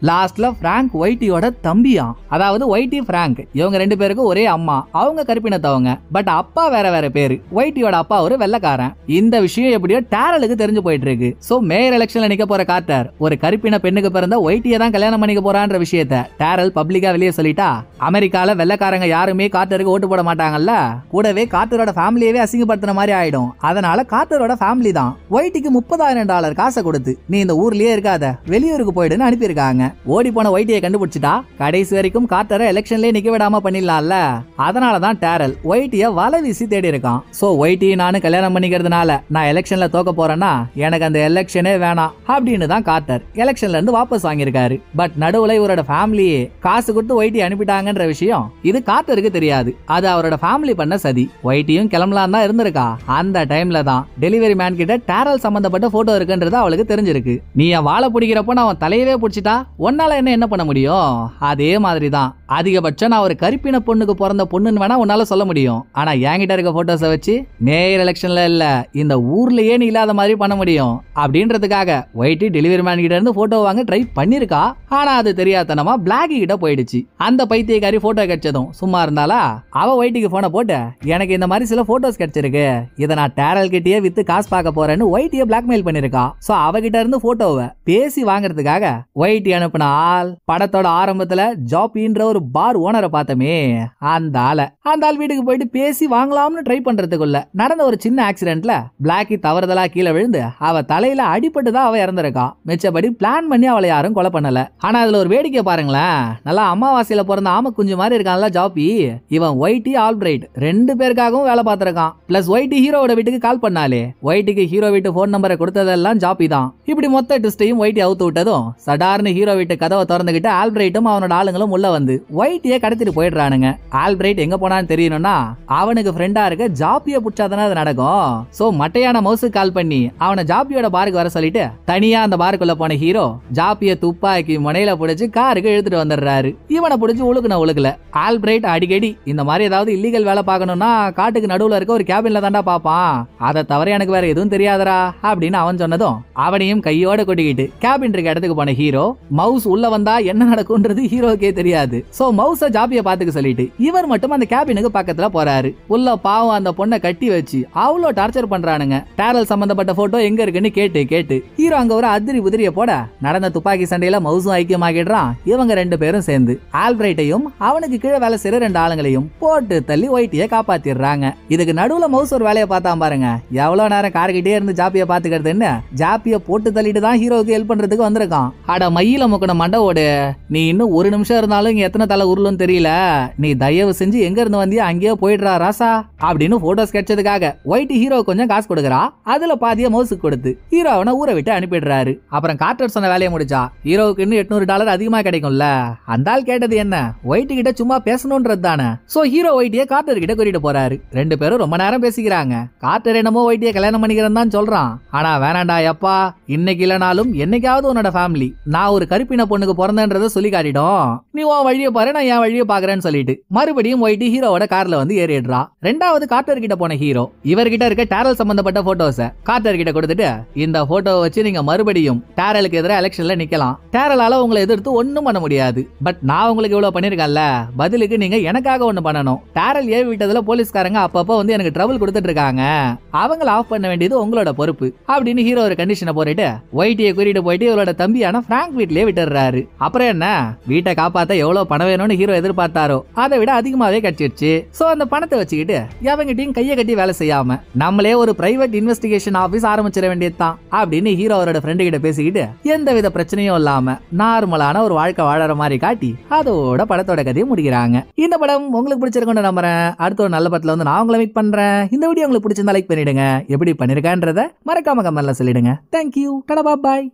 லாஸ்ட்ல பிராங்க் ஒயிட்டியோட தம்பியா. அதாவது ஒயிட்டி பிராங்க் இவங்க 2 பேருக்கும் ஒரே அம்மா, அவங்க கருப்பினத்தவங்க. பட் அப்பா வேற வேற பேரு. ஒயிட்டியோட அப்பா ஒரு வெள்ளக்காரன். இந்த விஷயம் எப்படியோ டேரலுக்கு தெரிஞ்சு போயிட்டு இருக்கு. சோ மேயர் எலெக்ஷன்ல நிக்க போற கார்ட்டர் ஒரு கருப்பின பெண்ணுக்கு பிறந்த ஒயிட்டியை தான் கல்யாணம் பண்ணிக்க போறான்ற விஷயத்தை டேரல் பப்ளிக்கா வெளியே சொல்லிட்டா அமெரிக்கால வெள்ளக்காரங்க யாருமே கார்ட்டருக்கு ஓட்டு போட மாட்டாங்கல்ல. கூடவே கார்ட்டரோட ஃபேமிலியவே அசிங்கப்படுத்தின மாதிரி ஆயிடும். அதனால கார்ட்டரோட ஃபேமிலி தான் ஒயிட்டிக்கு $30,000 காசை கொடுத்து நீ இந்த ஊர்லயே இருக்காத, வெளியூருக்கு போயிடுன்னு அனுப்பியிருக்காங்க. ஓடி போன ஒயிட்டியை கண்டுபிடிச்சிட்டா கடைசி வரைக்கும் கார்ட்டரை எலெக்ஷன்லயே நிக்க விடாம பண்ணிடலாம்ல. அதனாலதான் டேரல் ஒயிட்டிய வலை வீசி தேடி இருக்கான். சோ ஒயிட்டியை நானும் கல்யாணம் பண்ணிக்கிறதுனால நான் எலெக்ஷன்ல தோக்க போறேன்னா எனக்கு அந்த எலெக்ஷனே வேணாம் அப்படின்னு தான் கார்ட்டர் எலெக்ஷன்ல இருந்து வாபஸ் வாங்கியிருக்காரு. பட் நடுவுல இவரோட ஃபேமிலியே காசு கொடுத்து ஒயிட்டி அனுப்பிட்டாங்கன்ற விஷயம் இது கார்ட்டருக்கு தெரியாது. அது அவரோட ஃபேமிலி பண்ண சதி. ஒயிட்டியும் கிளம்பலாம் தான் இருந்திருக்கா. அந்த டைம்ல தான் டெலிவரி மேன் கிட்ட டேரல் சம்பந்தப்பட்ட போட்டோ இருக்குன்றது அவளுக்கு தெரிஞ்சிருக்கு. நீ என் வாழை பிடிக்கிறப்போ நான் அவன் தலையவே பிடிச்சிட்டா உன்னால என்ன பண்ண முடியும்? அதே மாதிரி தான் அதிகபட்சம் நான் ஒரு கருப்பின பொண்ணுக்கு பிறந்த பொண்ணுன்னு வேணா உன்னால சொல்ல முடியும். ஆனா என்கிட்ட இருக்க போட்டோஸை வச்சு மேயர் எலெக்ஷன்ல இல்ல இந்த ஊர்லயே நீ இல்லாத மாதிரி பண்ண முடியும் அப்படின்றதுக்காக ஒயிட்டி டெலிவரி மேன் கிட்ட இருந்து போட்டோ வாங்க ட்ரை பண்ணிருக்கா. ஆனா அது தெரியாதனமா பிளாக்கி கிட்ட போயிடுச்சு. அந்த பைத்தியக்காரி போட்டோ கிடைச்சதும் சும்மா இருந்தாலா, அவ ஒயிட்டிக்கு போன போட்டு எனக்கு இந்த மாதிரி சில போட்டோஸ் கிடைச்சிருக்கு, இதை நான் டேரல் கிட்டயே வித்து காசு பார்க்க போறேன்னு ஒயிட்டிய பிளாக்மெயில் பண்ணிருக்கா. சோ அவகிட்ட இருந்து போட்டோவை பேசி வாங்குறதுக்காக ஒயிட்டி அனுப்பின ஆள் படத்தோட ஆரம்பத்துல ஜாப்பின்ற ஒரு பார் ஓனரை பார்த்தமே, அந்த ஆள் வீட்டுக்கு போயிட்டு பேசி வாங்கலாம்னு ட்ரை பண்றதுக்குள்ள நடந்த ஒரு சின்ன ஆக்சிடென்ட்ல பிளாக்கி தவறுதலா கீழே விழுந்து அவ தலையில அடிபட்டுதான் அவ இறந்திருக்கா. மிச்சபடி பிளான் பண்ணி அவளை யாரும் கொலை பண்ணல. ஆனா அதுல ஒரு வேடிக்கை பாருங்களேன், நல்லா அமாவாசையில பிறந்த ஆம குஞ்சு மாதிரி இருக்கான்ல ஜாப்பி, இவன் ஒயிட்டி ஆல்பிரைட் 2 பேருக்காகவும் வேலை பார்த்திருக்கான். பிளஸ் ஒயிட்டி ஹீரோவோட வீட்டுக்கு கால் பண்ணாலே ஒயிட்டிக்கு ஹீரோ வீட்டு போன் நம்பரை கொடுத்ததெல்லாம் ஜாப்பி தான். இப்படி மொத்த ட்விஸ்டையும் ஒயிட்டி அவுத்து விட்டதும் சடார்னு ஹீரோ வீட்டு கதவை திறந்துகிட்டு ஆல்பிரைட்டும் அவனோட ஆளுங்களும் உள்ள வந்து ஒயிட்டியை கடத்திட்டு போயிடுறானுங்க. ஆல்பிரைட் எங்க போனான்னு தெரியணும்னா அவனுக்கு ஃப்ரெண்டா இருக்க ஜாப்பியை புடிச்சாதானே அது நடக்கும். சோ மட்டையான மவுசு கால் பண்ணி அவனை ஜாப்பியோட பாருக்கு வர சொல்லிட்டு தனியா அந்த பாருக்குள்ள போன ஹீரோ ஜாப்பிய துப்பாக்கி முனையில புடிச்சு காருக்கு இழுத்துட்டு வந்துடுறாரு. இவனை புடிச்சு உழுக்கல. ஆல்பிரைட் அடிக்கடி இந்த மாதிரி ஏதாவது இல்லீகல் வேலை பார்க்கணும்னா காட்டுக்கு நடுவுல இருக்க ஒரு கேபின்ல தாண்டா பாப்பான், அதை தவிர எனக்கு வேற எதுவும் தெரியாதரா அப்படின்னு அவன் சொன்னதும் அவனையும் கையோட கொட்டிக்கிட்டு கேபின் இருக்க இடத்துக்கு போன ஹீரோ மவுஸ் உள்ள வந்தா என்ன நடக்கும்ன்றது ஹீரோக்கே தெரியாது. சோ மவுஸ ஜாப்பிய பாத்துக்க சொல்லிட்டு இவர் மட்டும் அந்த கேபினுக்கு பக்கத்துல போறாரு. உள்ள பாவம் அந்த பொண்ணை கட்டி வச்சு அவ்வளோ டார்ச்சர் பண்றானுங்க. டேரல் சம்பந்தப்பட்ட போட்டோ எங்க இருக்குன்னு கேட்டு ஹீரோ அங்க ஒரு அதிரி உதிரிய போட நடந்த துப்பாக்கி சண்டையில மவுஸும் ஐக்கியமாகிடுறான். இவங்க 2 பேரும் சேர்ந்து ஆல்பிரைட்டையும் அவனுக்கு கீழே வேலை செய்யற 2 ஆளுங்களையும் போட்டு தள்ளி ஒயிட்டிய காப்பாத்திடுறாங்க. இதுக்கு நடுவுல மவுஸ் ஒரு வேலையை பார்த்தா பாருங்க, எவ்வளவு நேரம் கார்கிட்டே இருந்து ஜாப்பிய பாத்துக்கிறதுன்னு ஜாப்பிய போட்டு தள்ளிட்டு தான் ஹீரோவுக்கு ஹெல்ப் பண்றதுக்கு வந்திருக்கான். அட மயில முக்கன மண்டவோடு, நீ இன்னும் 1 நிமிஷம் இருந்தாலும் இங்க எத்தனை தலை உருளும் தெரியல, நீ தயவு செஞ்சு எங்க இருந்து வந்தியா அங்கேயே போயிடுறா ராசா அப்படின்னு போட்டோஸ் கிடைச்சதுக்காக ஒயிட்டி ஹீரோ கொஞ்சம் காசு கொடுக்குறா. அதுல பாதிய மவுசுக்கு கொடுத்து ஹீரோ அவனை ஊரை விட்டு அனுப்பிடுறாரு. அப்புறம் கார்ட்டர் சொன்ன வேலையை முடிச்சா ஹீரோவுக்கு இன்னும் $800 அதிகமா கிடைக்கும்ல. அந்த ஆள் கேட்டது என்ன, ஒயிட் கிட்ட சும்மா பேசணும்ன்றது தானே. சோ ஹீரோ ஒயிட்டிய கார்ட்டர் கிட்ட கூட்டிட்டு போறாரு. ரெண்டு பேரும் ரொம்ப நேரம் பேசிக்கிறாங்க. கார்ட்டர் என்னமோ ஒயிட்டிய கல்யாணம் பண்ணிக்கிறேன்னு தான் சொல்றான். ஆனா வேணாண்டா எப்பா, இன்னைக்கு இல்லனாலும் என்னைக்காவது உன்னோட ஃபேமிலி நான் ஒரு கருப்பின பொண்ணுக்கு பிறந்தேன்றதை சொல்லி காட்டிடும். நீ உன் வழியை பாரு, நான் என் வழியை பாக்குறேன்னு சொல்லிட்டு மறுபடியும் ஒயிட்டி ஹீரோவோட கார்ல வந்து ஏறிடுறா. ரெண்டாவது கார்ட்டர் கிட்ட போன ஹீரோ இவர்கிட்ட இருக்க டேரல் சம்பந்தப்பட்ட போட்டோஸ கார்ட்டர் கிட்ட கொடுத்துட்டு, இந்த போட்டோவை வச்சு நீங்க மறுபடியும் டேரலுக்கு எதிராக எலெக்ஷன்ல நிக்கலாம். டேரலால உங்களை எதிர்த்து ஒண்ணும் பண்ண முடியாது. பட் நான் உங்களுக்கு இவ்வளவு பண்ணிருக்கேன்ல, பதிலுக்கு நீங்க எனக்காக ஒண்ணு பண்ணணும். டேரல் ஏவி விட்டதுல போலீஸ்காரங்க அப்பப்ப வந்து எனக்கு ட்ரபிள் கொடுத்துட்டு இருக்காங்க. அவங்கள ஆஃப் பண்ண வேண்டியது உங்களோட பொறுப்பு அப்படின்னு ஹீரோ ஒரு கண்டிஷனை போட்டுட்டு ஒயிட்டியை கூட்டிட்டு போயிட்டு இவளோட தம்பியான பிராங்க் வீட்லயே விட்டுறாரு. அப்புறம் என்ன, வீட்டை காப்பாத்த எவ்வளவு பணம் வேணும்னு ஹீரோ எதிர்பார்த்தாரோ அதை விட அதிகமாவே கிடைச்சிருச்சு. சோ அந்த பணத்தை வச்சுக்கிட்டு எவங்கிட்டையும் கையை கட்டி வேலை செய்யாம நம்மளே ஒரு பிரைவேட் இன்வெஸ்டிகேஷன் ஆபீஸ் ஆரம்பிச்சிட வேண்டியதுதான் அப்படின்னு ஹீரோ அவரோட ஃப்ரெண்டு கிட்ட பேசிக்கிட்டு எந்தவித பிரச்சனையும் இல்லாம நார்மலான ஒரு வாழ்க்கை வாழற மாதிரி காட்டி அதோட படத்தோட கதையை முடிக்கிறாங்க. இந்த படம் உங்களுக்கு பிடிச்சிருக்கும்னு நம்புறேன். அடுத்த ஒரு நல்ல படத்துல வந்து நான் உங்களை மீட் பண்றேன். இந்த வீடியோ உங்களுக்கு பிடிச்சிருந்தா லைக் பண்ணிடுங்க. எப்படி பண்ணிருக்கேன்றத மறக்காம கமெண்ட்ல சொல்லிடுங்க. தேங்க்யூ. டடா பாய்.